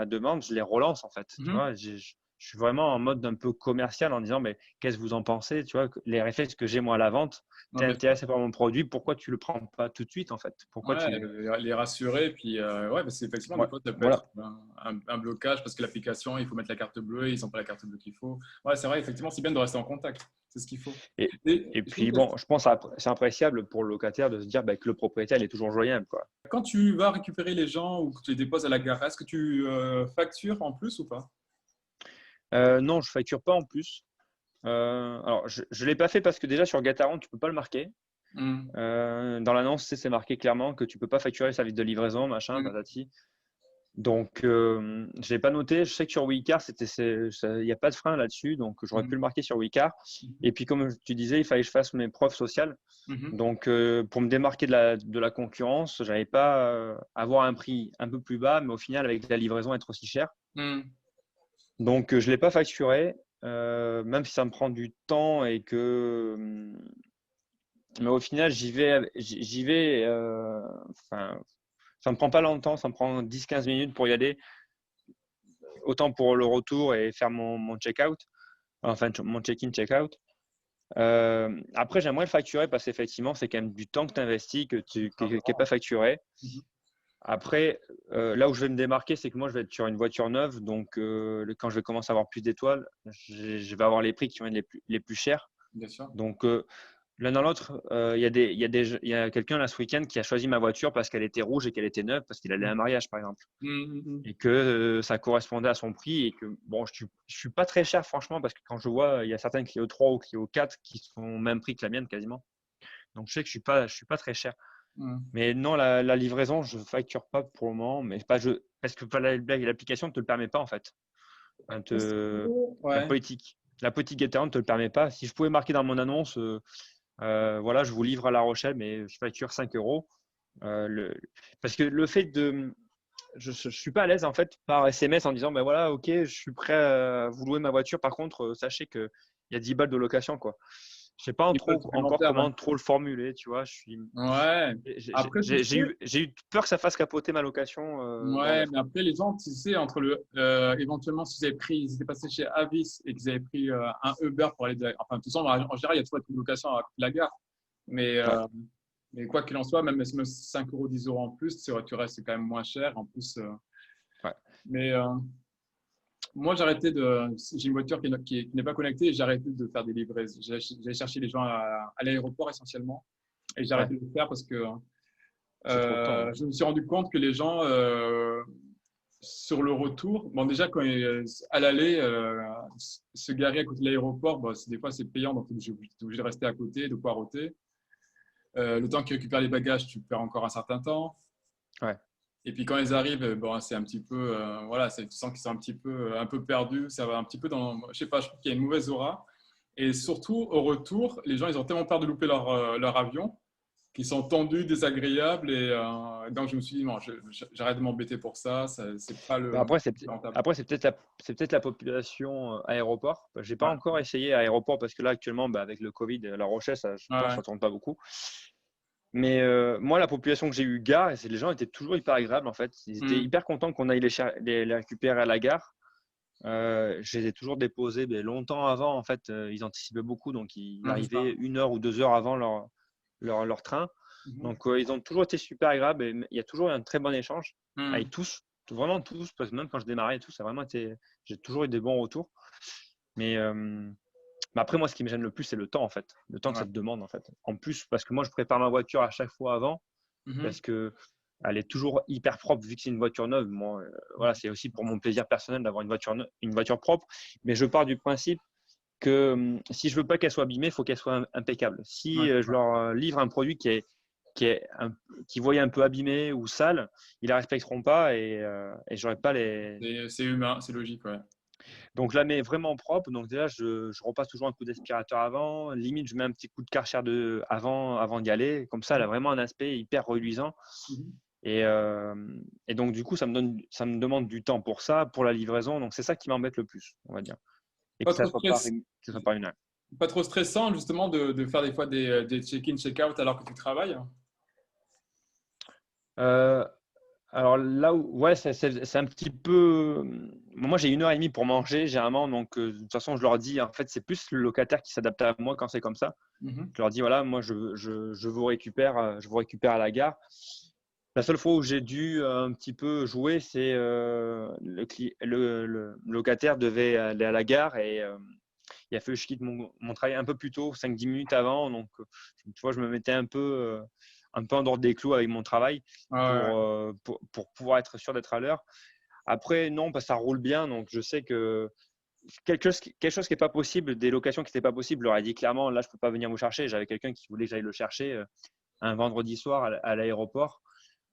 Speaker 2: demande, je les relance en fait. Tu
Speaker 1: Mhm.
Speaker 2: vois, je suis vraiment en mode un peu commercial en disant, mais qu'est-ce que vous en pensez? Tu vois, les réflexes que j'ai moi à la vente,
Speaker 1: Ouais,
Speaker 2: tu es
Speaker 1: bien sûr.
Speaker 2: intéressé par mon produit, pourquoi tu le prends pas tout de suite en fait? Pourquoi
Speaker 1: Ouais,
Speaker 2: tu…
Speaker 1: les rassurer, puis ouais, c'est effectivement des
Speaker 2: Ouais,
Speaker 1: fois ça peut être
Speaker 2: voilà.
Speaker 1: un blocage parce que l'application, il faut mettre la carte bleue, ils n'ont pas la carte bleue qu'il faut. Ouais, c'est vrai, effectivement, c'est bien de rester en contact, c'est ce qu'il faut.
Speaker 2: Et,
Speaker 1: Et
Speaker 2: et
Speaker 1: j'ai une
Speaker 2: puis
Speaker 1: question.
Speaker 2: bon, je pense que c'est appréciable pour le locataire de se dire bah, que le propriétaire il est toujours joignable, quoi.
Speaker 1: Quand tu vas récupérer les gens ou que tu les déposes à la gare, est-ce que tu factures en plus ou pas?
Speaker 2: Non, je facture pas en plus. Alors, je ne l'ai pas fait parce que déjà sur Gataron, tu peux pas le marquer.
Speaker 1: Hmm.
Speaker 2: Dans l'annonce, c'est marqué clairement que tu peux pas facturer le service de livraison, machin,
Speaker 1: Hmm.
Speaker 2: patati. Donc, je l'ai pas noté. Je sais que sur Wicar, il n'y a pas de frein là-dessus, donc j'aurais pu
Speaker 1: Hmm.
Speaker 2: le marquer sur Wicar.
Speaker 1: Mhm.
Speaker 2: Et puis, comme tu disais, il fallait que je fasse mes preuves sociales.
Speaker 1: Mhm.
Speaker 2: Donc, pour me démarquer de la concurrence, j'avais pas avoir un prix un peu plus bas, mais au final, avec la livraison, être aussi cher.
Speaker 1: Hmm.
Speaker 2: Donc, je l'ai pas facturé, même si ça me prend du temps et que mais au final, j'y vais. Enfin, ça me prend pas longtemps, ça me prend 10-15 minutes pour y aller, autant pour le retour et faire mon check-out, enfin mon check-in, check-out. Après, j'aimerais le facturer parce qu'effectivement, c'est quand même du temps que tu investis
Speaker 1: C'est
Speaker 2: qui n'est pas
Speaker 1: important.
Speaker 2: facturé.
Speaker 1: Mhm.
Speaker 2: Après, là où je vais me démarquer, c'est que moi, je vais être sur une voiture neuve. Donc, quand je vais commencer à avoir plus d'étoiles, je vais avoir les prix qui vont être les plus chers.
Speaker 1: Bien sûr.
Speaker 2: Donc, l'un dans l'autre, il y a quelqu'un là ce week-end qui a choisi ma voiture parce qu'elle était rouge et qu'elle était neuve parce qu'il allait à un mariage, par exemple. Et que ça correspondait à son prix et que bon, je suis pas très cher franchement parce que quand je vois, il y a certaines Clio 3 ou Clio 4 qui sont au même prix que la mienne quasiment. Donc je sais que je suis pas très cher. Mais non, la livraison, je facture pas pour le moment, mais pas je parce que l'application ne te le permet pas en fait. Enfin, la
Speaker 1: Ouais.
Speaker 2: politique, la politique Gateron ne te le permet pas. Si je pouvais marquer dans mon annonce, voilà, je vous livre à La Rochelle, mais je facture 5 euros. Parce que le fait de je suis pas à l'aise en fait par SMS en disant ben voilà, ok, je suis prêt à vous louer ma voiture. Par contre, sachez qu'il y a 10 balles de location quoi. Je sais pas
Speaker 1: Une pause
Speaker 2: encore
Speaker 1: supplémentaire, ouais.
Speaker 2: comment trop le formuler, tu vois.
Speaker 1: Ouais. Après, tu sais,
Speaker 2: J'ai eu peur que ça fasse capoter ma location dans
Speaker 1: ouais,
Speaker 2: l'œuf.
Speaker 1: mais après, les gens, tu sais, entre éventuellement, ils étaient passés chez Avis et qu'ils avaient pris un Uber pour aller, enfin, de toute façon, en général, il y a toujours une location à côté de la gare. Mais,
Speaker 2: Ouais.
Speaker 1: mais quoi qu'il en soit, même 5 euros, 10 euros en plus, tu restes quand même moins cher. En plus,
Speaker 2: Ouais.
Speaker 1: mais moi, j'ai une voiture qui n'est pas connectée et j'ai arrêté de faire des livraisons. J'ai cherché les gens à l'aéroport essentiellement et j'ai
Speaker 2: Ouais.
Speaker 1: arrêté de le faire parce que
Speaker 2: C'est trop de temps, hein.
Speaker 1: je me suis rendu compte que les gens, sur le retour, bon, déjà, à l'aller, se garer à côté de l'aéroport, bon, des fois, c'est payant, donc tu es obligé de rester à côté, de poireauter. Le temps qu'ils récupèrent les bagages, tu perds encore un certain temps.
Speaker 2: Ouais.
Speaker 1: Et puis quand ils arrivent, bon, c'est un petit peu, voilà, tu sens qu'ils sont un peu perdus. Ça va un petit peu dans, je sais pas, je trouve qu'il y a une mauvaise aura. Et surtout, au retour, les gens, ils ont tellement peur de louper leur avion qu'ils sont tendus, désagréables. Et donc, je me suis dit, non, j'arrête de m'embêter pour ça. C'est pas
Speaker 2: Bah, après,
Speaker 1: rentable.
Speaker 2: après, c'est peut-être la population aéroport. J'ai pas
Speaker 1: Ouais,
Speaker 2: encore essayé aéroport parce que là, actuellement, bah, avec le Covid, La Rochelle, je pense que
Speaker 1: ouais,
Speaker 2: ça tourne pas beaucoup. Mais moi, la population que j'ai eu gare, les gens étaient toujours hyper agréables en fait. Ils étaient
Speaker 1: hmm,
Speaker 2: hyper contents qu'on aille les récupérer à la gare. Je les ai toujours déposés mais longtemps avant. En fait, ils anticipaient beaucoup, donc ils
Speaker 1: ouais, c'est ça.
Speaker 2: arrivaient 1 heure ou 2 heures avant leur train.
Speaker 1: Mhm,
Speaker 2: Donc, ils ont toujours été super agréables et il y a toujours eu un très bon échange
Speaker 1: hmm,
Speaker 2: avec tous, vraiment tous, parce que même quand je démarrais et tout, ça a vraiment été, j'ai toujours eu des bons retours. Mais, après, moi, ce qui me gêne le plus, c'est le temps, en fait. Le temps que ça
Speaker 1: ouais,
Speaker 2: te demande, en fait. En plus, parce que moi, je prépare ma voiture à chaque fois avant,
Speaker 1: mhm,
Speaker 2: parce que elle est toujours hyper propre, vu que c'est une voiture neuve. Moi, voilà, c'est aussi pour mon plaisir personnel d'avoir une voiture propre. Mais je pars du principe que si je veux pas qu'elle soit abîmée, il faut qu'elle soit impeccable. Si
Speaker 1: ouais, c'est
Speaker 2: je
Speaker 1: ça.
Speaker 2: leur livre un produit qui voyait un peu abîmé ou sale, ils la respecteront pas et j'aurai pas les.
Speaker 1: C'est humain, c'est logique, ouais.
Speaker 2: Donc je la mets vraiment propre. Donc déjà, je repasse toujours un coup d'aspirateur avant. Limite, je mets un petit coup de Karcher avant d'y aller. Comme ça, elle a vraiment un aspect hyper reluisant.
Speaker 1: Mhm.
Speaker 2: Et, euh, et donc du coup, ça me demande du temps pour ça, pour la livraison. Donc c'est ça qui m'embête le plus, on va dire. Et
Speaker 1: Pas
Speaker 2: que ça
Speaker 1: trop
Speaker 2: soit pas,
Speaker 1: stress,
Speaker 2: que ça soit pas une heure.
Speaker 1: pas trop stressant, justement, de faire des fois des check-in, check-out alors que tu travailles.
Speaker 2: Euh, Alors là où, ouais, c'est un petit peu. Moi, j'ai 1 heure et demie pour manger, généralement. Donc, de toute façon, je leur dis, en fait, c'est plus le locataire qui s'adapte à moi quand c'est comme ça.
Speaker 1: Mhm.
Speaker 2: Je leur dis, voilà, moi, je vous récupère à la gare. La seule fois où j'ai dû un petit peu jouer, c'est le locataire devait aller à la gare et il a fallu que je quitte mon travail un peu plus tôt, 5-10 minutes avant. Donc, tu vois, je me mettais un peu en dehors des clous avec mon travail
Speaker 1: Ouais, ouais,
Speaker 2: pour pouvoir être sûr d'être à l'heure. Après, non, parce que ça roule bien. Donc, je sais que quelque chose qui n'est pas possible, des locations qui n'étaient pas possibles, je leur ai dit clairement, là, je ne peux pas venir vous chercher. J'avais quelqu'un qui voulait que j'aille le chercher un vendredi soir à l'aéroport.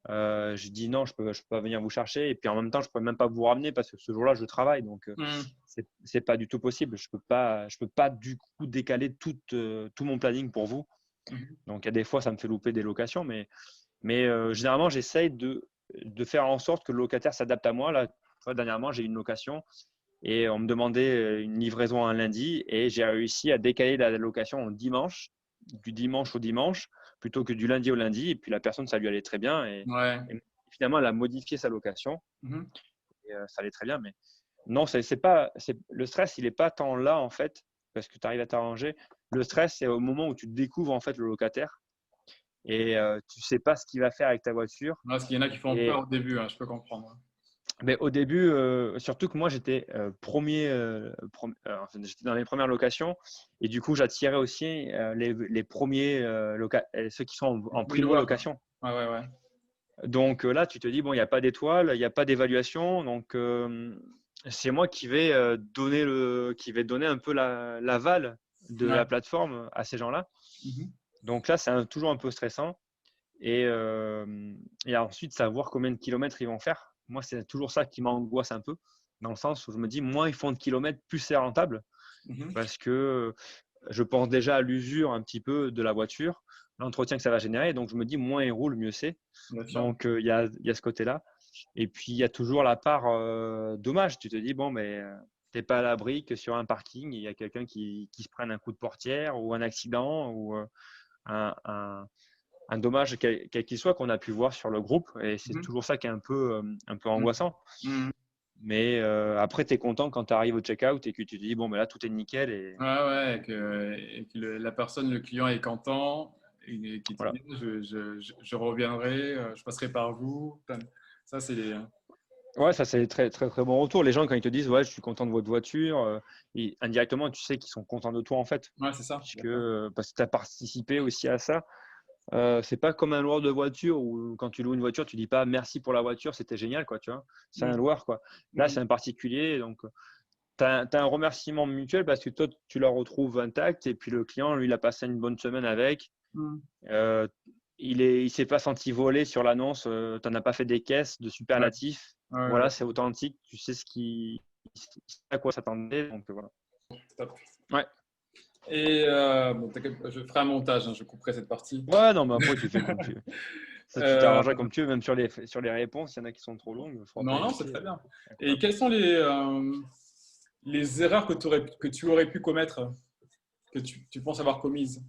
Speaker 2: Je dis non, je peux pas venir vous chercher. Et puis en même temps, je ne pourrais même pas vous ramener parce que ce jour-là, je travaille. Donc,
Speaker 1: mhm.
Speaker 2: c'est pas du tout possible. Je peux pas du coup décaler tout mon planning pour vous.
Speaker 1: Mhm.
Speaker 2: Donc, il y a des fois, ça me fait louper des locations. Mais généralement, j'essaye de faire en sorte que le locataire s'adapte à moi. Là, tu vois, dernièrement, j'ai eu une location et on me demandait une livraison un lundi et j'ai réussi à décaler la location au dimanche, du dimanche au dimanche, plutôt que du lundi au lundi. Et puis la personne, ça lui allait très bien.
Speaker 1: Ouais.
Speaker 2: Et finalement, elle a modifié sa location
Speaker 1: Mhm.
Speaker 2: et ça allait très bien. Mais non, c'est pas, le stress, il n'est pas tant là, en fait, parce que tu arrives à t'arranger. Le stress, c'est au moment où tu découvres, en fait, le locataire et tu sais pas ce qu'il va faire avec ta voiture.
Speaker 1: Parce qu'il y en a qui font peur
Speaker 2: et
Speaker 1: au début, hein, je peux comprendre.
Speaker 2: Mais au début, surtout que moi, j'étais enfin, j'étais dans les premières locations et du coup, j'attirais aussi les premiers, ceux qui sont en
Speaker 1: Oui, loueur, quoi.
Speaker 2: primo-location.
Speaker 1: Ouais, ouais, ouais.
Speaker 2: Donc là, tu te dis, bon, il n'y a pas d'étoile, il n'y a pas d'évaluation. Donc, c'est moi qui vais donner un peu l'aval de
Speaker 1: Ouais.
Speaker 2: la plateforme à ces gens-là.
Speaker 1: Mhm.
Speaker 2: Donc là, c'est toujours un peu stressant. Et, ensuite, savoir combien de kilomètres ils vont faire. Moi, c'est toujours ça qui m'angoisse un peu, dans le sens où je me dis, moins ils font de kilomètres, plus c'est rentable,
Speaker 1: Mhm.
Speaker 2: parce que je pense déjà à l'usure un petit peu de la voiture, l'entretien que ça va générer. Donc, je me dis, moins ils roulent, mieux c'est.
Speaker 1: Bien sûr.
Speaker 2: Donc, il y a ce côté-là. Et puis, il y a toujours la part dommage. Tu te dis, bon, mais tu n'es pas à l'abri que sur un parking, il y a quelqu'un qui se prenne un coup de portière ou un accident ou un, un dommage quel qu'il soit qu'on a pu voir sur le groupe. Et c'est
Speaker 1: Mhm.
Speaker 2: toujours ça qui est un peu
Speaker 1: Mhm.
Speaker 2: angoissant.
Speaker 1: Mhm.
Speaker 2: Mais après, tu es content quand tu arrives au check-out et que tu te dis, bon, mais là, tout est nickel. Et
Speaker 1: Ouais, ouais, et que la personne, le client est content et qui te
Speaker 2: voilà.
Speaker 1: dit je reviendrai, je passerai par vous. Ça, c'est les.
Speaker 2: Ouais, ça, c'est très, très, très bon retour. Les gens, quand ils te disent, ouais, je suis content de votre voiture, indirectement, tu sais qu'ils sont contents de toi, en fait.
Speaker 1: Ouais, c'est ça.
Speaker 2: Puisque,
Speaker 1: D'accord.
Speaker 2: parce que tu as participé aussi à ça. C'est pas comme un loueur de voiture où quand tu loues une voiture, tu dis pas merci pour la voiture, c'était génial, quoi, tu vois. C'est un
Speaker 1: Mhm.
Speaker 2: loueur, quoi. Là,
Speaker 1: Mhm.
Speaker 2: c'est un particulier, donc tu as, un remerciement mutuel parce que toi, tu la retrouves intacte et puis le client, lui, il a passé une bonne semaine avec.
Speaker 1: Mhm.
Speaker 2: Euh, il s'est pas senti voler sur l'annonce, tu n'en as pas fait des caisses de
Speaker 1: Ouais,
Speaker 2: superlatifs.
Speaker 1: ouais,
Speaker 2: Voilà,
Speaker 1: ouais,
Speaker 2: c'est authentique, tu sais à quoi s'attendait. Donc voilà.
Speaker 1: top.
Speaker 2: Ouais.
Speaker 1: Et bon, je ferai un montage, hein, je couperai cette partie.
Speaker 2: Ouais, non, mais après, tu fais comme tu veux. Ça, tu
Speaker 1: Euh,
Speaker 2: t'arrangeras comme tu veux, même sur les réponses, il y en a qui sont trop longues, il faudra pas
Speaker 1: non, non, c'est
Speaker 2: hésiter.
Speaker 1: très bien.
Speaker 2: À couper
Speaker 1: Et
Speaker 2: après.
Speaker 1: quelles sont les erreurs que tu aurais pu commettre, que tu penses avoir commises?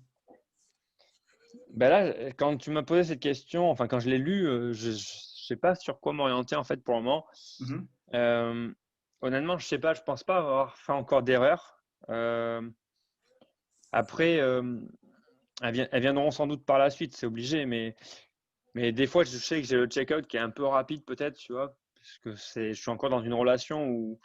Speaker 2: Ben là, quand tu m'as posé cette question, enfin, quand je l'ai lu, je ne sais pas sur quoi m'orienter en fait pour le moment.
Speaker 1: Mhm.
Speaker 2: Euh, Honnêtement, je sais pas, je pense pas avoir fait encore d'erreur. Après, elles viendront sans doute par la suite, c'est obligé, mais des fois, je sais que j'ai le check-out qui est un peu rapide peut-être, tu vois, parce que je suis encore dans une relation où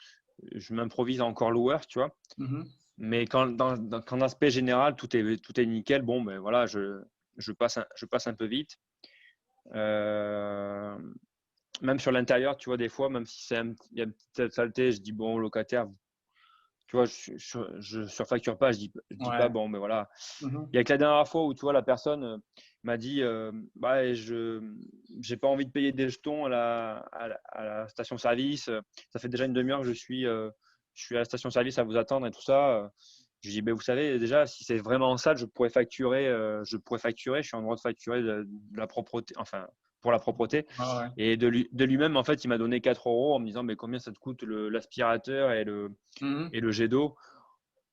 Speaker 2: je m'improvise encore loueur, tu vois.
Speaker 1: Mhm.
Speaker 2: Mais quand aspect général, tout est nickel, bon, ben voilà, je passe un peu vite. Euh, Même sur l'intérieur, tu vois, des fois, même si il y a une petite saleté, je dis bon, locataire, tu vois, je surfacture pas, je dis pas
Speaker 1: Ouais.
Speaker 2: bon, mais voilà.
Speaker 1: Mhm.
Speaker 2: Il y a que la dernière fois où, tu vois, la personne m'a dit, bah, j'ai pas envie de payer des jetons à la station-service. Ça fait déjà une demi-heure que je suis à la station-service à vous attendre et tout ça. Je lui dis, ben, vous savez, déjà, si c'est vraiment sale, je pourrais facturer, je suis en droit de facturer de la propreté, enfin, pour la propreté.
Speaker 1: Ah ouais.
Speaker 2: Et de lui-même, en fait, il m'a donné 4 euros en me disant, mais combien ça te coûte l'aspirateur
Speaker 1: Mhm.
Speaker 2: et le jet d'eau.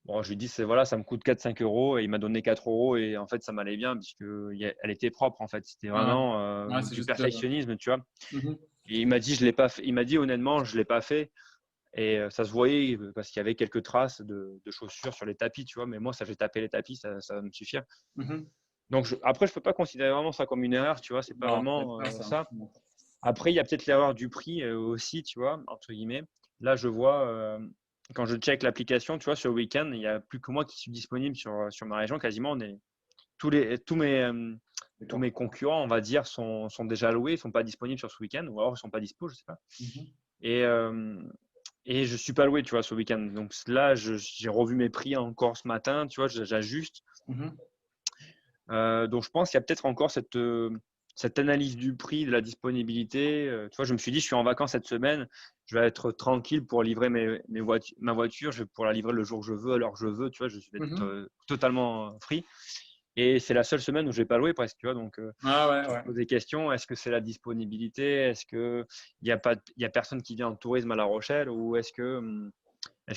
Speaker 2: Bon, je lui dis, voilà, ça me coûte 4-5 euros et il m'a donné 4 euros et en fait, ça m'allait bien puisque elle était propre en fait. C'était
Speaker 1: Ah ouais.
Speaker 2: vraiment
Speaker 1: Ouais, c'est
Speaker 2: du
Speaker 1: juste.
Speaker 2: perfectionnisme, tu vois.
Speaker 1: Mhm.
Speaker 2: Et il m'a dit, je l'ai pas fait. Il m'a dit honnêtement, je l'ai pas fait et ça se voyait parce qu'il y avait quelques traces de chaussures sur les tapis, tu vois. Mais moi, ça fait taper les tapis, ça va me suffire.
Speaker 1: Mhm.
Speaker 2: Donc après, je peux pas considérer vraiment ça comme une erreur, tu vois. C'est pas
Speaker 1: Non, c'est
Speaker 2: vraiment
Speaker 1: pas ça.
Speaker 2: ça. Après, il y a peut-être l'erreur du prix aussi, tu vois, entre guillemets. Là, je vois, quand je check l'application, tu vois, sur le week-end, il n'y a plus que moi qui suis disponible sur ma région. Quasiment, tous
Speaker 1: D'accord.
Speaker 2: mes concurrents, on va dire, sont déjà loués, ne sont pas disponibles sur ce week-end, ou alors ils ne sont pas dispo, je ne sais pas.
Speaker 1: Mhm.
Speaker 2: Et, je ne suis pas loué, tu vois, ce week-end. Donc là, j'ai revu mes prix encore ce matin, tu vois, j'ajuste.
Speaker 1: Mhm.
Speaker 2: Donc, je pense qu'il y a peut-être encore cette analyse du prix, de la disponibilité. Tu vois, je me suis dit, je suis en vacances cette semaine, je vais être tranquille pour livrer ma voiture, je vais pouvoir la livrer le jour que je veux, à l'heure que je veux. Tu vois, je vais être
Speaker 1: Mhm.
Speaker 2: totalement free. Et c'est la seule semaine où je n'ai pas loué presque. Tu vois, donc,
Speaker 1: Ah ouais,
Speaker 2: tu te
Speaker 1: ouais.
Speaker 2: poses des questions. Est-ce que c'est la disponibilité? Est-ce qu'il n'y a pas, il y a personne qui vient en tourisme à La Rochelle? Ou est-ce que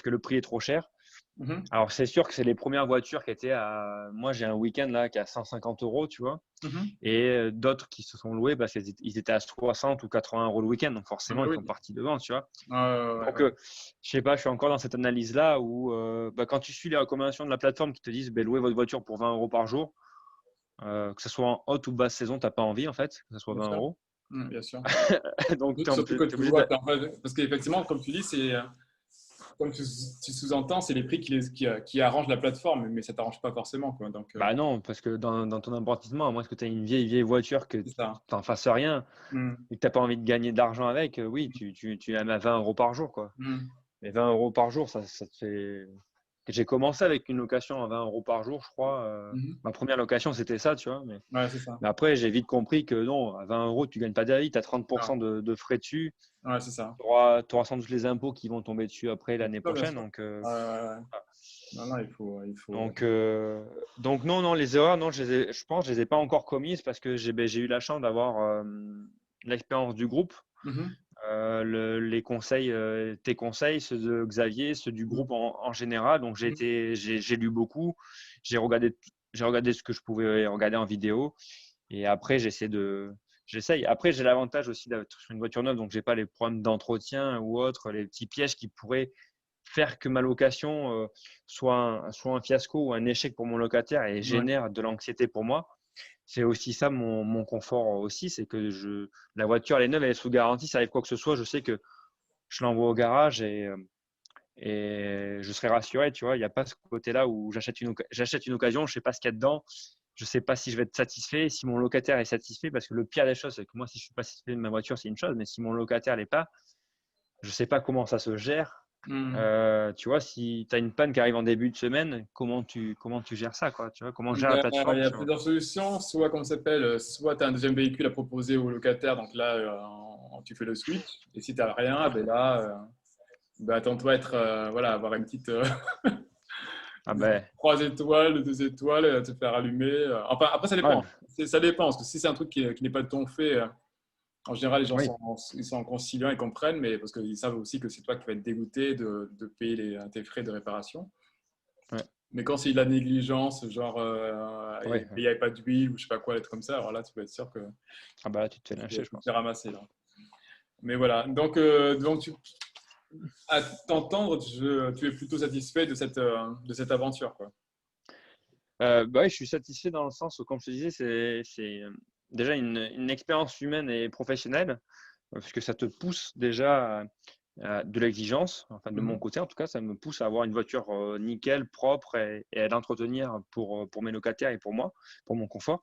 Speaker 2: le prix est trop cher?
Speaker 1: Mhm.
Speaker 2: Alors, c'est sûr que c'est les premières voitures qui étaient à. Moi, j'ai un week-end là qui est à 150 euros, tu vois.
Speaker 1: Mhm.
Speaker 2: Et d'autres qui se sont loués, bah, ils étaient à 60 ou 80 euros le week-end. Donc,
Speaker 1: Ah
Speaker 2: forcément,
Speaker 1: bah
Speaker 2: ils sont
Speaker 1: oui.
Speaker 2: partis devant, tu vois.
Speaker 1: Ouais,
Speaker 2: Donc,
Speaker 1: ouais.
Speaker 2: je sais pas, je suis encore dans cette analyse-là où bah, quand tu suis les recommandations de la plateforme qui te disent bah, louez votre voiture pour 20 euros par jour, que ce soit en haute ou basse saison, tu n'as pas envie en fait, que ce soit
Speaker 1: Bien
Speaker 2: 20
Speaker 1: sûr.
Speaker 2: euros.
Speaker 1: Bien sûr.
Speaker 2: Donc, tu
Speaker 1: Surtout que
Speaker 2: es
Speaker 1: tu
Speaker 2: obligé
Speaker 1: vois,
Speaker 2: de…
Speaker 1: parce qu'effectivement, comme tu dis, comme tu sous-entends, c'est les prix qui arrangent la plateforme, mais ça t'arrange pas forcément, quoi. Donc,
Speaker 2: Bah non, parce que dans ton amortissement, à moins que tu aies une vieille voiture que
Speaker 1: c'est
Speaker 2: tu
Speaker 1: ça.
Speaker 2: n'en fasses rien
Speaker 1: Mm.
Speaker 2: et que tu n'as pas envie de gagner de l'argent avec, oui, tu la mets à 20 € par jour, quoi.
Speaker 1: Mm.
Speaker 2: Mais 20 € par jour, ça te fait… J'ai commencé avec une location à 20 € par jour, je crois.
Speaker 1: Mhm.
Speaker 2: Ma première location, c'était ça, tu vois.
Speaker 1: Ouais, c'est ça.
Speaker 2: Mais après, j'ai vite compris que non, à 20 € tu gagnes pas ta vie. Tu as
Speaker 1: Ah,
Speaker 2: 30% de frais dessus.
Speaker 1: ouais, c'est ça.
Speaker 2: Tu auras sans doute les impôts qui vont tomber dessus après l'année
Speaker 1: Ouais, bien
Speaker 2: prochaine.
Speaker 1: sûr. Ouais, ouais, ouais. Non, non, il faut.
Speaker 2: Donc, donc non, non, les erreurs, non, je pense, je les ai pas encore commises parce que j'ai eu la chance d'avoir l'expérience du groupe,
Speaker 1: Mhm.
Speaker 2: les conseils, tes conseils, ceux de Xavier, ceux du groupe en général. Donc,
Speaker 1: Mhm.
Speaker 2: j'ai lu beaucoup, j'ai regardé ce que je pouvais regarder en vidéo et après, j'essaye. Après, j'ai l'avantage aussi d'être sur une voiture neuve, donc j'ai pas les problèmes d'entretien ou autres, les petits pièges qui pourraient faire que ma location soit un fiasco ou un échec pour mon locataire et
Speaker 1: Ouais.
Speaker 2: génère de l'anxiété pour moi. C'est aussi ça mon confort aussi, c'est que la voiture elle est neuve, elle est sous garantie, ça arrive quoi que ce soit, je sais que je l'envoie au garage et je serai rassuré, tu vois. Il n'y a pas ce côté-là où j'achète une occasion, je ne sais pas ce qu'il y a dedans, je ne sais pas si je vais être satisfait, si mon locataire est satisfait, parce que le pire des choses, c'est que moi, si je ne suis pas satisfait de ma voiture, c'est une chose, mais si mon locataire l'est pas, je ne sais pas comment ça se gère.
Speaker 1: Mhm.
Speaker 2: Tu vois, si tu as une panne qui arrive en début de semaine, comment tu gères ça, quoi, tu vois, comment gère la
Speaker 1: Ben, il
Speaker 2: plateforme
Speaker 1: y a
Speaker 2: sur…
Speaker 1: plusieurs solutions. Soit, comme ça s'appelle, soit tu as un deuxième véhicule à proposer au locataire, donc là, tu fais le switch. Et si tu n'as rien, ben là, ben, attends-toi à être, voilà, avoir une petite
Speaker 2: Ah ben,
Speaker 1: 3 étoiles, 2 étoiles, te faire allumer. Enfin, après, ça
Speaker 2: ouais,
Speaker 1: dépend. Ça dépend, parce que si c'est un truc qui n'est pas de ton fait, en général, les gens
Speaker 2: oui,
Speaker 1: ils sont conciliants, ils comprennent, mais parce qu'ils savent aussi que c'est toi qui vas être dégoûté de payer tes frais de réparation.
Speaker 2: ouais,
Speaker 1: Mais quand c'est de la négligence, genre
Speaker 2: ouais,
Speaker 1: il
Speaker 2: ouais.
Speaker 1: n'y avait pas d'huile ou je sais pas quoi, être comme ça, alors là, tu peux être sûr que
Speaker 2: Ah bah là, tu te fais lyncher, je
Speaker 1: tu te fais
Speaker 2: pense.
Speaker 1: ramasser. Là. Mais voilà, donc à t'entendre, tu es plutôt satisfait de cette aventure, quoi.
Speaker 2: Bah oui, je suis satisfait dans le sens où, comme je te disais, c'est déjà une expérience humaine et professionnelle, parce que ça te pousse déjà à de l'exigence, enfin de mon
Speaker 1: Mhm.
Speaker 2: côté en tout cas, ça me pousse à avoir une voiture nickel, propre et à l'entretenir pour mes locataires et pour moi, pour mon confort.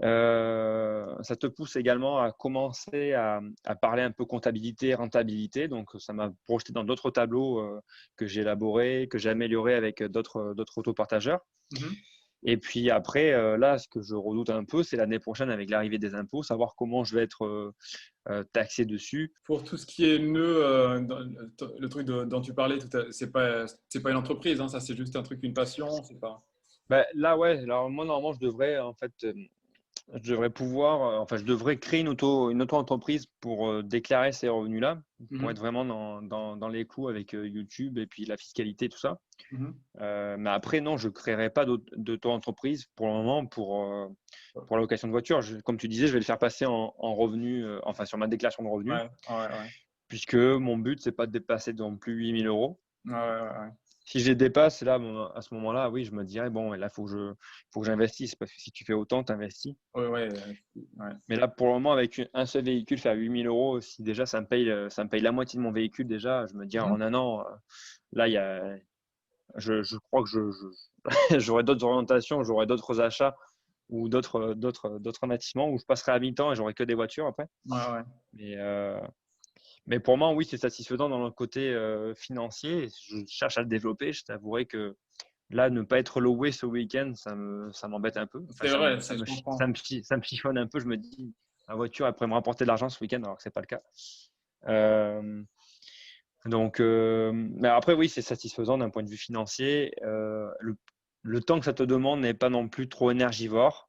Speaker 2: Ça te pousse également à commencer à parler un peu comptabilité, rentabilité, donc ça m'a projeté dans d'autres tableaux que j'ai élaborés, que j'ai améliorés avec d'autres autopartageurs.
Speaker 1: Mhm.
Speaker 2: Et puis après, là, ce que je redoute un peu, c'est l'année prochaine avec l'arrivée des impôts, savoir comment je vais être taxé dessus.
Speaker 1: Pour tout ce qui est nœud, le truc dont tu parlais, c'est pas une entreprise, hein, ça c'est juste un truc, une passion, c'est pas.
Speaker 2: Ben, là, ouais, alors moi, normalement, je devrais pouvoir, enfin, je devrais créer une auto-entreprise pour déclarer ces revenus-là, pour être
Speaker 1: Mhm.
Speaker 2: vraiment dans les clous avec YouTube et puis la fiscalité, tout ça.
Speaker 1: Mhm.
Speaker 2: Mais après, non, je ne créerai pas d'auto-entreprise pour le moment pour la location de voiture. Comme tu disais, je vais le faire passer en revenu, enfin sur ma déclaration de revenus,
Speaker 1: Ouais, ouais, ouais.
Speaker 2: puisque mon but, c'est pas de dépasser non plus 8 000 €.
Speaker 1: Ouais, ouais,
Speaker 2: Si je les dépasse, là, à ce moment-là, oui, je me dirais, bon, là, faut que j'investisse, parce que si tu fais autant, tu investis.
Speaker 1: ouais, ouais, ouais.
Speaker 2: Mais là, pour le moment, avec un seul véhicule, faire 8 000 €, si déjà ça me paye la moitié de mon véhicule, déjà, je me dis,
Speaker 1: Mhm.
Speaker 2: en un an, là, je crois que j'aurai d'autres orientations, j'aurai d'autres achats ou d'autres investissements où je passerai à mi-temps et j'aurai que des voitures après.
Speaker 1: Ouais, ouais.
Speaker 2: Mais, euh, mais pour moi, oui, c'est satisfaisant dans le côté financier. Je cherche à le développer. Je t'avouerai que là, ne pas être loué ce week-end, ça m'embête un peu. Enfin,
Speaker 1: C'est vrai, je comprends.
Speaker 2: ça me chiffonne un peu. Je me dis, la voiture, elle pourrait me rapporter de l'argent ce week-end, alors que c'est pas le cas. Euh, mais après, oui, c'est satisfaisant d'un point de vue financier. Le temps que ça te demande n'est pas non plus trop énergivore.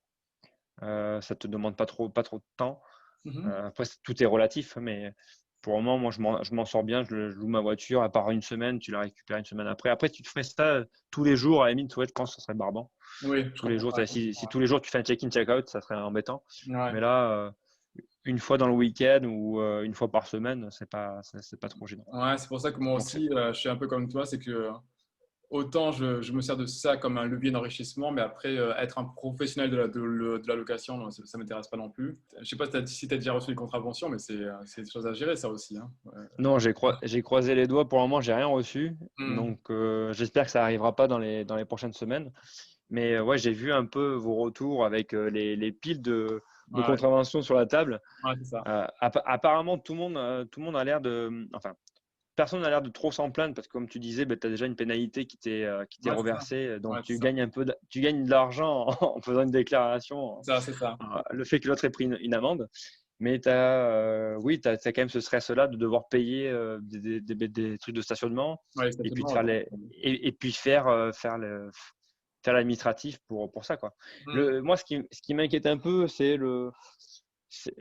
Speaker 2: Ça te demande pas trop de temps.
Speaker 1: Mhm.
Speaker 2: Après, tout est relatif, mais pour le moment, moi, je m'en sors bien. Je loue ma voiture, à part une semaine, tu la récupères une semaine après. Après, tu te ferais ça tous les jours, à la limite, ouais, je pense que ce serait barbant.
Speaker 1: Oui, je
Speaker 2: Tous les
Speaker 1: comprends.
Speaker 2: jours,
Speaker 1: Ouais,
Speaker 2: si tous les jours tu fais un check-in, check-out, ça serait embêtant.
Speaker 1: ouais.
Speaker 2: Mais là, une fois dans le week-end ou une fois par semaine, c'est pas trop gênant.
Speaker 1: Ouais, c'est pour ça que moi
Speaker 2: Donc,
Speaker 1: aussi, je suis un peu comme toi, c'est que autant je me sers de ça comme un levier d'enrichissement, mais après, être un professionnel de la location, non, ça ne m'intéresse pas non plus. Je ne sais pas si tu as déjà reçu des contraventions, mais c'est des choses à gérer, ça aussi. Hein. Ouais.
Speaker 2: Non, j'ai croisé les doigts. Pour le moment, j'ai rien reçu.
Speaker 1: Hmm.
Speaker 2: Donc, j'espère que ça arrivera pas dans les prochaines semaines. Mais ouais, j'ai vu un peu vos retours avec les piles de
Speaker 1: Ouais,
Speaker 2: contraventions sur la table.
Speaker 1: ouais, c'est ça.
Speaker 2: Apparemment, tout le monde a l'air enfin, personne n'a l'air de trop s'en plaindre parce que comme tu disais, ben, tu as déjà une pénalité qui t'est
Speaker 1: Ouais, c'est ça.
Speaker 2: reversée.
Speaker 1: Ouais,
Speaker 2: Donc,
Speaker 1: c'est
Speaker 2: tu
Speaker 1: ça.
Speaker 2: gagnes tu gagnes de l'argent en faisant une déclaration.
Speaker 1: C'est ça, c'est ça.
Speaker 2: Le fait que l'autre ait pris une amende. Mais tu as, oui, t'as quand même ce stress-là de devoir payer des trucs de stationnement
Speaker 1: Ouais,
Speaker 2: et puis, de
Speaker 1: exactement.
Speaker 2: faire et puis faire l'administratif pour ça, quoi.
Speaker 1: Hmm.
Speaker 2: Moi, ce qui m'inquiète un peu,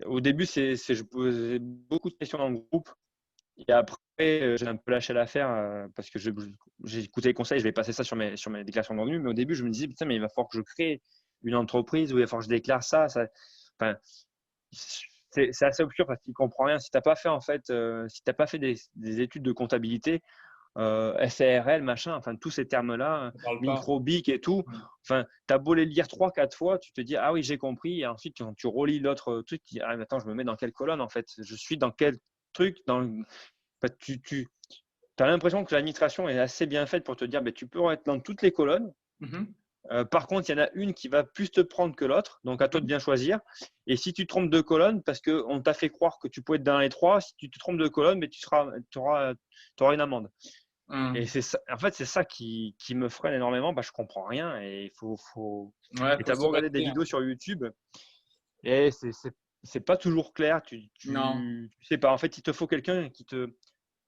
Speaker 2: au début, je posais beaucoup de questions dans le groupe et après, j'ai un peu lâché l'affaire parce que j'ai écouté les conseils, je vais passer ça sur mes déclarations de revenus. Mais au début, je me disais, putain, mais il va falloir que je crée une entreprise où il va falloir que je déclare ça. Enfin, c'est assez obscur parce qu'il comprend rien. Si t'as pas fait en fait, si t'as pas fait des études de comptabilité, SARL, machin, enfin tous ces termes-là,
Speaker 1: On parle pas.
Speaker 2: micro-bic et tout,
Speaker 1: Hmm.
Speaker 2: enfin t'as beau les lire 3, 4 fois, tu te dis ah oui j'ai compris et ensuite tu relis l'autre truc, tu dis ah mais attends je me mets dans quelle colonne en fait, je suis dans quel truc enfin, tu as l'impression que l'administration est assez bien faite pour te dire ben, tu peux être dans toutes les colonnes.
Speaker 1: Mhm.
Speaker 2: Par contre, il y en a une qui va plus te prendre que l'autre, donc à toi de bien choisir. Et si tu te trompes de colonne, parce qu'on t'a fait croire que tu pouvais être dans les trois, si tu te trompes de colonne, mais auras une amende. Et
Speaker 1: Hmm.
Speaker 2: c'est ça, en fait, c'est ça qui me freine énormément. Bah, je comprends rien et
Speaker 1: Ouais,
Speaker 2: et
Speaker 1: faut
Speaker 2: t'as beau regarder des
Speaker 1: s'orienter. Hein.
Speaker 2: vidéos sur YouTube et c'est pas toujours clair.
Speaker 1: Non.
Speaker 2: Tu sais pas. En fait, il te faut quelqu'un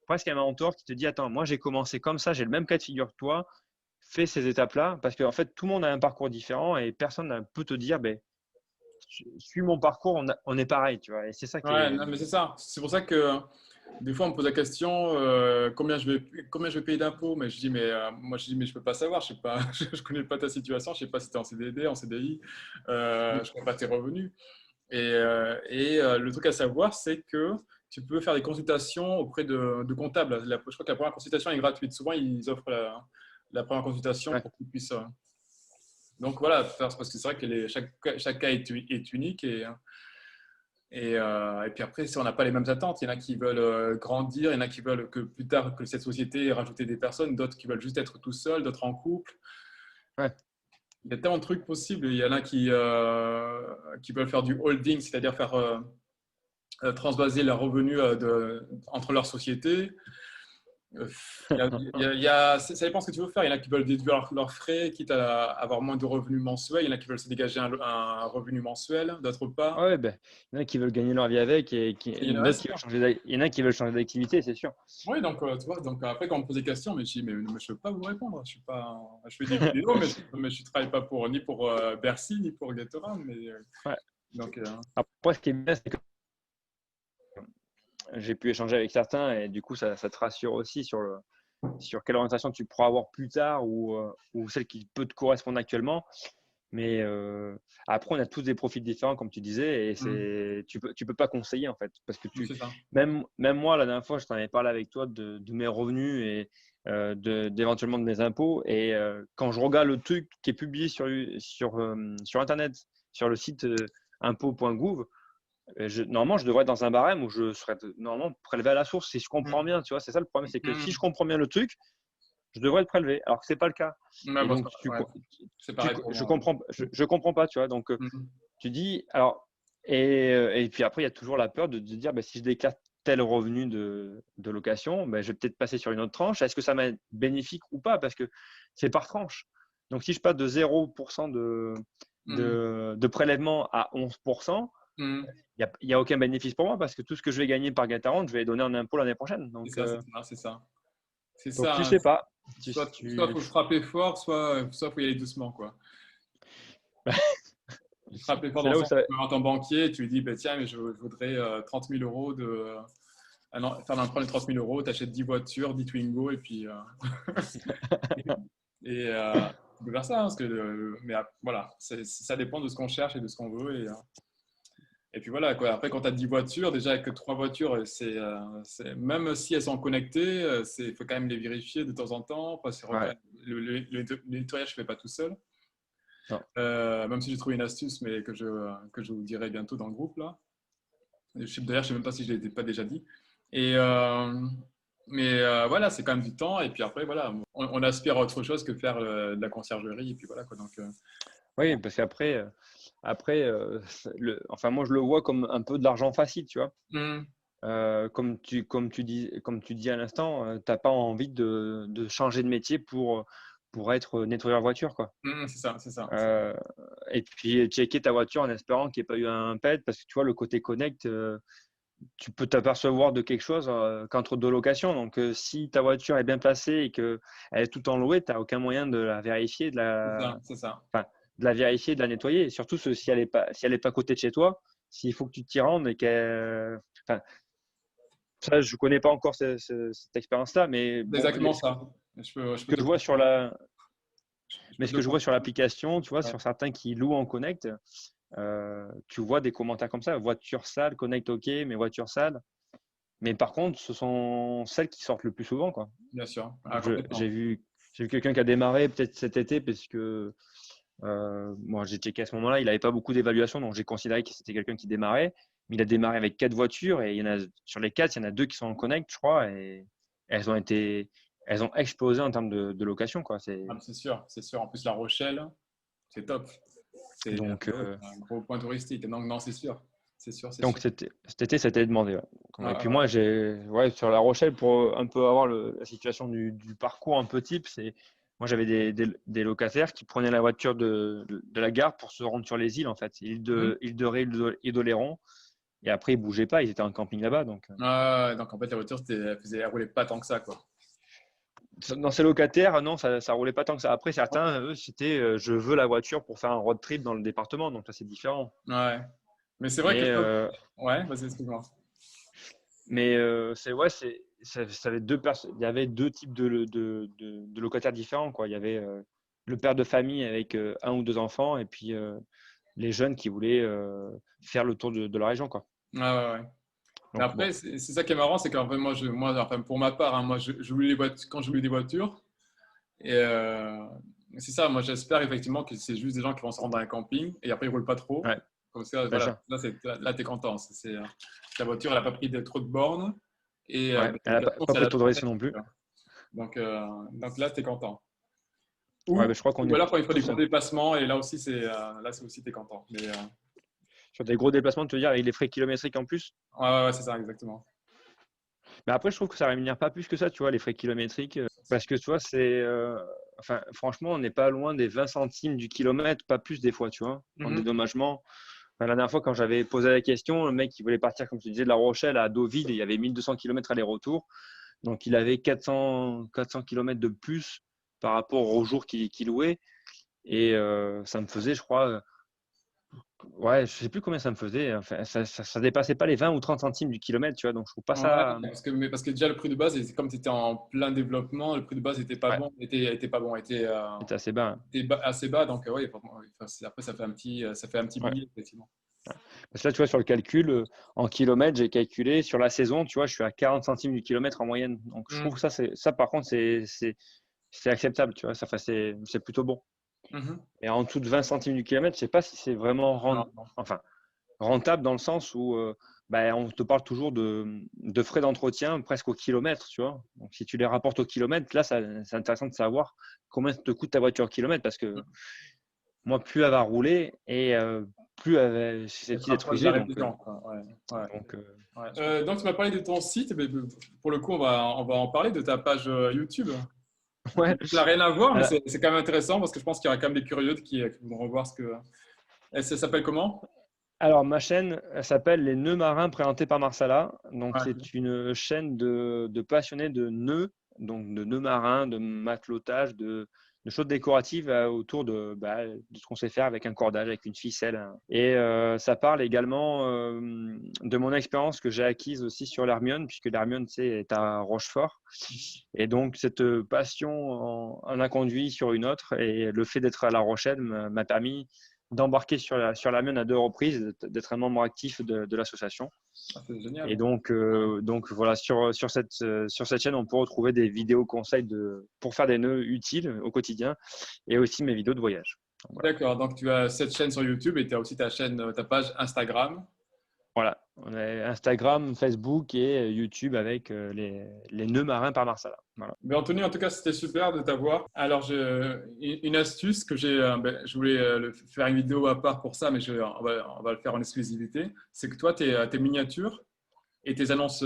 Speaker 2: presque un mentor qui te dit, attends, moi j'ai commencé comme ça, j'ai le même cas de figure que toi, fais ces étapes-là, parce qu'en fait, tout le monde a un parcours différent et personne ne peut te dire, ben, suis mon parcours, on est pareil, tu vois. Et c'est ça qui
Speaker 1: Ouais,
Speaker 2: est.
Speaker 1: non, mais c'est ça. C'est pour ça que des fois on me pose la question combien je vais payer d'impôts. Mais je dis moi je dis mais je peux pas savoir. Je sais pas, je connais pas ta situation. Je sais pas si tu es en CDD, en CDI.
Speaker 2: Mm.
Speaker 1: Je connais pas tes revenus. Le truc à savoir, c'est que tu peux faire des consultations auprès de comptables. Je crois que la première consultation est gratuite. Souvent, ils offrent la première consultation
Speaker 2: Ouais.
Speaker 1: pour qu'ils puissent. Donc voilà, parce que c'est vrai que chaque cas est unique et puis après, si on n'a pas les mêmes attentes, il y en a qui veulent grandir, il y en a qui veulent que plus tard que cette société rajouter des personnes, d'autres qui veulent juste être tout seuls, d'autres en couple.
Speaker 2: Ouais.
Speaker 1: Il y a tellement de trucs possibles. Il y en a qui veulent faire du holding, c'est-à-dire faire transvaser leurs revenus entre leurs sociétés. Ça dépend ce que tu veux faire. Il y en a qui veulent déduire leurs frais, quitte à avoir moins de revenus mensuels. Il y en a qui veulent se dégager un revenu mensuel, d'autres pas.
Speaker 2: Ouais, ben, il y en a qui veulent gagner leur vie avec
Speaker 1: Et il y en a,
Speaker 2: d'autres qui veulent il y en a qui veulent changer d'activité, c'est sûr.
Speaker 1: oui, donc tu vois, donc après quand on me pose des questions, mais je dis mais je ne peux pas vous répondre. Je suis pas, je fais des vidéos, mais je travaille pas ni pour Bercy ni pour Gatorade, mais
Speaker 2: Ouais.
Speaker 1: donc
Speaker 2: Après, ce qui est bien, c'est que j'ai pu échanger avec certains et du coup, ça te rassure aussi sur quelle orientation tu pourras avoir plus tard ou celle qui peut te correspondre actuellement. Mais après, on a tous des profils différents, comme tu disais, et tu peux pas conseiller en fait, parce que
Speaker 1: c'est ça.
Speaker 2: même moi, la dernière fois, je t'en avais parlé avec toi de mes revenus et d'éventuellement de mes impôts. Et quand je regarde le truc qui est publié sur Internet, sur le site impôts.gouv, normalement, je devrais être dans un barème où je serais normalement prélevé à la source si je comprends bien. Tu vois, c'est ça le problème, c'est que si je comprends bien le truc, je devrais être prélevé, alors que c'est pas le cas.
Speaker 1: Ouais,
Speaker 2: Et donc,
Speaker 1: ouais, c'est pareil pour moi.
Speaker 2: je comprends pas, tu vois. Donc,
Speaker 1: Mhm.
Speaker 2: tu dis, alors, et puis après, il y a toujours la peur de dire, bah, si je déclare tel revenu de location, bah, je vais peut-être passer sur une autre tranche. Est-ce que ça m'est bénéfique ou pas? Parce que c'est par tranche. Donc, si je passe de 0%
Speaker 1: Mhm.
Speaker 2: de prélèvement à 11%,
Speaker 1: Mhm.
Speaker 2: il n'y a aucun bénéfice pour moi parce que tout ce que je vais gagner par Gatarante, je vais les donner en impôt l'année prochaine.
Speaker 1: C'est ça, c'est ça, c'est ça. C'est
Speaker 2: Donc
Speaker 1: ça.
Speaker 2: tu
Speaker 1: Hein.
Speaker 2: sais pas.
Speaker 1: Soit faut frapper fort, soit faut y aller doucement, quoi. Frapper fort
Speaker 2: C'est
Speaker 1: dans le
Speaker 2: là où
Speaker 1: sens
Speaker 2: ça.
Speaker 1: où tu vas voir ton banquier, tu lui dis, bah, tiens, mais je voudrais 30 000 euros faire un emprunt de 30 000 euros, tu achètes 10 voitures, 10 Twingo, et puis tu peux faire ça, hein, parce que, mais voilà, ça dépend de ce qu'on cherche et de ce qu'on veut. Et puis voilà, quoi. Après, quand tu as 10 voitures, déjà avec 3 voitures, même si elles sont connectées, il faut quand même les vérifier de temps en temps. Parce que
Speaker 2: Ouais,
Speaker 1: le nettoyage, je ne fais pas tout seul.
Speaker 2: non.
Speaker 1: Même si j'ai trouvé une astuce, mais que je vous dirai bientôt dans le groupe, là. D'ailleurs, je ne sais même pas si je ne l'ai pas déjà dit. Et, voilà, c'est quand même du temps. Et puis après, voilà, on aspire à autre chose que faire de la conciergerie. Et puis voilà, quoi. Donc,
Speaker 2: Oui, parce qu'après, enfin, moi, je le vois comme un peu de l'argent facile, tu vois.
Speaker 1: hmm,
Speaker 2: Comme tu dis à l'instant, tu n'as pas envie de changer de métier pour être nettoyeur voiture, quoi.
Speaker 1: c'est ça, c'est ça.
Speaker 2: Euh, et puis checker ta voiture en espérant qu'il n'y ait pas eu un pet, parce que tu vois, le côté connect, tu peux t'apercevoir de quelque chose qu'entre deux locations. Donc, si ta voiture est bien placée et qu'elle est tout en loué, tu n'as aucun moyen de la vérifier,
Speaker 1: C'est ça, c'est ça.
Speaker 2: enfin, de la vérifier, de la nettoyer. Et surtout, si elle n'est pas à côté de chez toi, s'il faut que tu t'y rendes et qu'elle. Enfin, ça, je ne connais pas encore cette expérience-là, mais
Speaker 1: C'est
Speaker 2: bon,
Speaker 1: exactement ça. Je
Speaker 2: ce
Speaker 1: peux
Speaker 2: que
Speaker 1: te
Speaker 2: je vois sur
Speaker 1: confirmer. Je
Speaker 2: mais
Speaker 1: peux
Speaker 2: ce
Speaker 1: te le
Speaker 2: que je vois sur
Speaker 1: confirmer.
Speaker 2: l'application, tu vois,
Speaker 1: Ouais.
Speaker 2: sur certains qui louent en connect, tu vois des commentaires comme ça, voiture sale, connect OK, mais voiture sale. Mais par contre, ce sont celles qui sortent le plus souvent, quoi.
Speaker 1: Bien sûr.
Speaker 2: Donc,
Speaker 1: Ah, complètement.
Speaker 2: j'ai vu quelqu'un qui a démarré peut-être cet été parce que moi, j'ai checké à ce moment-là, il n'avait pas beaucoup d'évaluation, donc j'ai considéré que c'était quelqu'un qui démarrait. Mais il a démarré avec 4 voitures et sur les 4, il y en a 2 qui sont en connect, je crois, et elles ont explosé en termes de location, quoi.
Speaker 1: Ah, c'est sûr, c'est sûr. En plus, La Rochelle, c'est top. C'est
Speaker 2: Donc,
Speaker 1: un gros point touristique. Donc, non, c'est sûr. C'est sûr, c'est
Speaker 2: donc
Speaker 1: sûr.
Speaker 2: cet été, ça a été demandé. Ouais. Et
Speaker 1: Ah,
Speaker 2: puis
Speaker 1: ah,
Speaker 2: moi, ouais, sur La Rochelle, pour un peu avoir la situation du parcours un peu type, moi j'avais des locataires qui prenaient la voiture de la gare pour se rendre sur les îles, en fait,
Speaker 1: mhm.
Speaker 2: île de Ré, île d'Oléron. Et après, ils bougeaient pas, ils étaient en camping là-bas. Donc,
Speaker 1: Donc, en fait, la voiture, elle roulait pas tant que ça, quoi.
Speaker 2: dans ces locataires, non, ça roulait pas tant que ça. Après, certains, eux, c'était je veux la voiture pour faire un road trip dans le département. Donc là, c'est différent.
Speaker 1: Ouais. Mais c'est vrai que
Speaker 2: Mais,
Speaker 1: ouais, vas-y, excuse-moi.
Speaker 2: c'est ouais, ça avait il y avait deux types de locataires différents, quoi. Il y avait le père de famille avec un ou deux enfants et puis les jeunes qui voulaient faire le tour de la région, quoi.
Speaker 1: Ouais, ouais, ouais. Mais
Speaker 2: Donc bon,
Speaker 1: après, c'est ça qui est marrant, c'est qu'en fait, enfin, pour ma part, hein, moi, je loue les voitures, quand je loue des voitures, et c'est ça, moi, j'espère effectivement que c'est juste des gens qui vont se rendre à un camping, et après, ils roulent pas trop.
Speaker 2: ouais,
Speaker 1: Comme ça,
Speaker 2: c'est
Speaker 1: voilà,
Speaker 2: ça.
Speaker 1: là, t'es content. Ta voiture, elle n'a pas pris trop de bornes, et
Speaker 2: Ouais,
Speaker 1: bah,
Speaker 2: elle a
Speaker 1: l'application,
Speaker 2: pas
Speaker 1: c'est
Speaker 2: pris
Speaker 1: la
Speaker 2: trop de risques non plus.
Speaker 1: donc là, t'es content.
Speaker 2: Ouais, mais je crois qu'on
Speaker 1: Ou
Speaker 2: est
Speaker 1: alors quand il faut des
Speaker 2: tous
Speaker 1: gros déplacements, et là, c'est aussi, t'es content. Mais,
Speaker 2: sur des gros déplacements, tu veux dire, avec les frais kilométriques en plus.
Speaker 1: ouais, ouais, ouais, c'est ça, exactement.
Speaker 2: Mais après, je trouve que ça rémunère pas plus que ça, tu vois, les frais kilométriques. Parce que tu vois, enfin, franchement, on n'est pas loin des 20 centimes du kilomètre, pas plus des fois, tu vois, en
Speaker 1: Mhm.
Speaker 2: dédommagement. Enfin, la dernière fois, quand j'avais posé la question, le mec, il voulait partir, comme tu disais, de La Rochelle à Deauville, et il y avait 1200 kilomètres aller-retour. Donc, il avait 400 kilomètres de plus par rapport au jour qu'il louait. Et ça me faisait, je crois, ouais, je sais plus combien ça me faisait. Enfin, ça dépassait pas les 20 ou 30 centimes du kilomètre, tu vois. Donc, je trouve pas
Speaker 1: Ouais,
Speaker 2: ça.
Speaker 1: parce que déjà le prix de base, comme tu étais en plein développement, le prix de base était pas
Speaker 2: Ouais,
Speaker 1: bon, était pas bon,
Speaker 2: c'était assez bas, hein.
Speaker 1: assez bas, donc oui, enfin, après ça fait un petit
Speaker 2: Ouais.
Speaker 1: billet effectivement.
Speaker 2: Parce que là, tu vois, sur le calcul, en kilomètres, j'ai calculé sur la saison, tu vois, je suis à 40 centimes du kilomètre en moyenne. Donc, je trouve que
Speaker 1: Mhm.
Speaker 2: ça par contre, c'est acceptable, tu vois. Ça, enfin, c'est plutôt bon.
Speaker 1: Mhm.
Speaker 2: Et en dessous de 20 centimes du kilomètre, je sais pas si c'est vraiment
Speaker 1: Non, non.
Speaker 2: enfin, rentable dans le sens où bah, on te parle toujours de frais d'entretien presque au kilomètre, tu vois. Donc, si tu les rapportes au kilomètre, là, c'est intéressant de savoir combien te coûte ta voiture au kilomètre parce que moi, plus elle va rouler et plus elle est
Speaker 1: Elle
Speaker 2: susceptible
Speaker 1: sera
Speaker 2: d'être
Speaker 1: proche de la
Speaker 2: usée. Donc,
Speaker 1: révision, quoi. Ouais, ouais.
Speaker 2: donc
Speaker 1: Ouais.
Speaker 2: je pense.
Speaker 1: Donc tu m'as parlé de ton site, mais pour le coup on va en parler de ta page YouTube.
Speaker 2: Ouais.
Speaker 1: Ça n'a rien à voir, mais
Speaker 2: Alors,
Speaker 1: c'est quand même intéressant parce que je pense qu'il y aura quand même des curieux qui vont revoir ce que. Et ça s'appelle comment?
Speaker 2: alors, ma chaîne, elle s'appelle Les Nœuds Marins présentée par Marsala. Donc,
Speaker 1: Ouais.
Speaker 2: c'est une chaîne de passionnés de nœuds, donc de nœuds marins, de matelotage, de choses décoratives autour de ce qu'on sait faire avec un cordage, avec une ficelle, hein. Et ça parle également de mon expérience que j'ai acquise aussi sur l'Hermione, puisque l'Hermione, tu sais, est à Rochefort. Et donc, cette passion en a conduit sur une autre. Et le fait d'être à La Rochelle m'a permis d'embarquer sur la mienne à 2 reprises, d'être un membre actif de l'association.
Speaker 1: Ah, c'est génial.
Speaker 2: Et donc voilà, sur cette chaîne, on peut retrouver des vidéos conseils pour faire des nœuds utiles au quotidien et aussi mes vidéos de voyage. Donc, voilà.
Speaker 1: D'accord, donc tu as cette chaîne sur YouTube et tu as aussi ta page Instagram.
Speaker 2: Voilà, on a Instagram, Facebook et YouTube avec les nœuds marins par Marsala. Voilà.
Speaker 1: Mais Anthony, en tout cas, c'était super de t'avoir. Alors, une astuce que je voulais faire une vidéo à part pour ça, mais on va le faire en exclusivité. C'est que toi, tes miniatures et tes annonces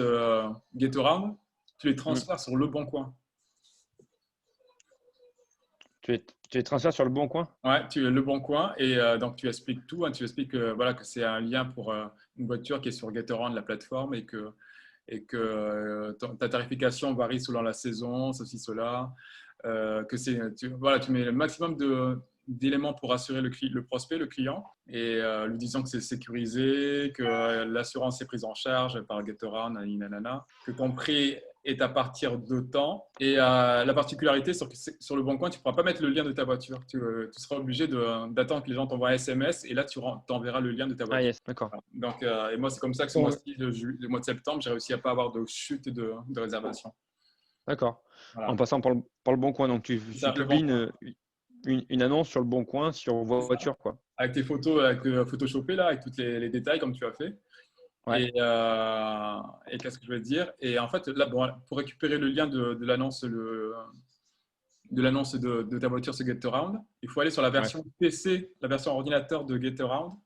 Speaker 1: Get-Around, tu les transfères sur Le Bon Coin.
Speaker 2: Tu les transfères sur Le Bon Coin?
Speaker 1: Ouais, tu es Le Bon Coin et donc tu expliques tout. Hein, tu expliques voilà, que c'est un lien pour une voiture qui est sur Get-Around, la plateforme, et que ta tarification varie selon la saison, ceci, cela. Voilà, tu mets le maximum d'éléments pour assurer le prospect, le client, et lui disant que c'est sécurisé, que l'assurance est prise en charge par Get-Around, nanana, que ton prix est à partir de temps. Et la particularité sur Le Bon Coin, tu ne pourras pas mettre le lien de ta voiture. Tu seras obligé d'attendre que les gens t'envoient un SMS et là, tu t'enverras le lien de ta voiture.
Speaker 2: Ah yes, d'accord.
Speaker 1: Donc, et moi, c'est comme ça que ce mois-ci, le mois de septembre, j'ai réussi à pas avoir de chute de réservation.
Speaker 2: D'accord.
Speaker 1: Voilà.
Speaker 2: En passant par le Bon Coin, donc tu publies une annonce sur Le Bon Coin sur voiture, quoi.
Speaker 1: Avec tes photos, photoshopées là, avec tous les détails comme tu as fait.
Speaker 2: Ouais.
Speaker 1: Et qu'est-ce que je vais te dire? Et en fait, là, bon, pour récupérer le lien de l'annonce de ta voiture sur Get-Around, il faut aller sur la version PC, la version ordinateur de Get-Around,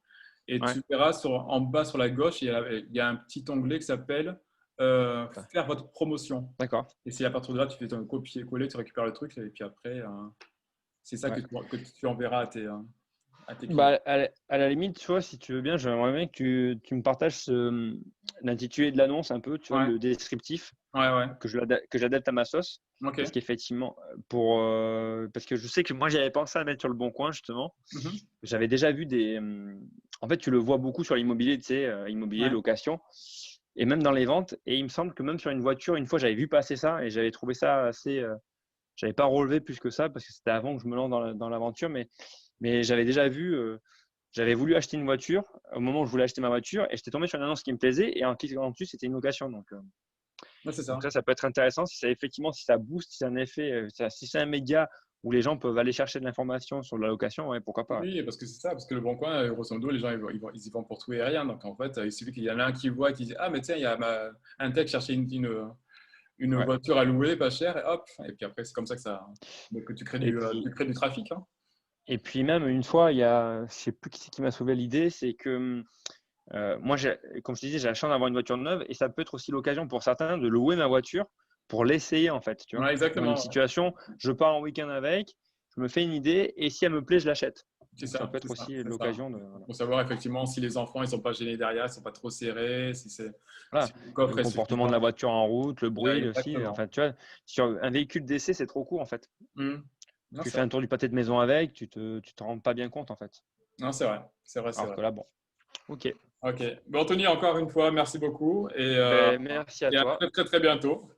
Speaker 1: et tu verras en bas sur la gauche, il y a un petit onglet qui s'appelle faire votre promotion.
Speaker 2: D'accord.
Speaker 1: Et c'est à partir de là, tu fais ton copier-coller, tu récupères le truc, et puis après, c'est ça que tu enverras à tes clients.
Speaker 2: Bah, à la limite, tu vois, si tu veux bien, j'aimerais bien que tu me partages l'intitulé de l'annonce un peu, tu vois, le descriptif, que je l'adapte à ma sauce.
Speaker 1: Okay.
Speaker 2: Parce qu'effectivement, parce que je sais que moi, j'avais pensé à mettre sur Le Bon Coin, justement. J'avais déjà vu en fait, tu le vois beaucoup sur l'immobilier, tu sais, immobilier, location, et même dans les ventes. Et il me semble que même sur une voiture, une fois, j'avais vu passer ça et j'avais trouvé ça assez… j'avais pas relevé plus que ça parce que c'était avant que je me lance dans l'aventure, mais j'avais déjà vu, j'avais voulu acheter une voiture au moment où je voulais acheter ma voiture et j'étais tombé sur une annonce qui me plaisait et en cliquant dessus, c'était une location. Donc,
Speaker 1: c'est ça.
Speaker 2: Donc ça peut être intéressant si ça booste, si c'est un effet, si c'est un média où les gens peuvent aller chercher de l'information sur la location, ouais, pourquoi pas.
Speaker 1: Oui, parce que c'est ça, parce que Le Bon Coin, grosso modo, les gens ils y vont pour tout et rien. Donc en fait, il suffit qu'il y en a un qui voit, qui dit ah mais tiens, il y a un tel qui cherchait une voiture à louer pas chère, et hop, et puis après c'est comme ça que tu crées du trafic. Hein.
Speaker 2: Et puis même une fois, je sais plus qui m'a sauvé l'idée, c'est que moi, comme je te disais, j'ai la chance d'avoir une voiture neuve et ça peut être aussi l'occasion pour certains de louer ma voiture pour l'essayer en fait. Tu vois,
Speaker 1: exactement.
Speaker 2: Dans une situation, je pars en week-end avec, je me fais une idée et si elle me plaît, je l'achète. Ça peut être aussi l'occasion de…
Speaker 1: Pour savoir effectivement si les enfants ils sont pas gênés derrière, ils sont pas trop serrés, si c'est
Speaker 2: le comportement de la voiture en route, le bruit aussi. Enfin, tu vois, sur un véhicule d'essai, c'est trop court en fait. Tu fais un tour du pâté de maison avec, tu te rends pas bien compte en fait.
Speaker 1: Non, c'est vrai.
Speaker 2: Alors que là, bon. Ok.
Speaker 1: Bon, Anthony, encore une fois, merci beaucoup. Et,
Speaker 2: merci à toi.
Speaker 1: À très, très, très bientôt.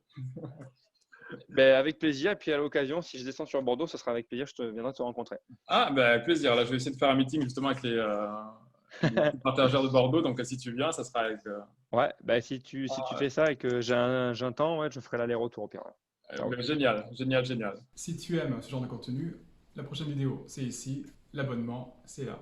Speaker 2: Avec plaisir. Et puis à l'occasion, si je descends sur Bordeaux, ce sera avec plaisir. Je viendrai te rencontrer.
Speaker 1: Ah, avec plaisir. Là, je vais essayer de faire un meeting justement avec les partageurs de Bordeaux. Donc, si tu viens, ça sera avec…
Speaker 2: Ouais, si tu fais ça et que j'ai un temps, je ferai l'aller-retour au pire.
Speaker 1: Génial. Si tu aimes ce genre de contenu, la prochaine vidéo, c'est ici. L'abonnement, c'est là.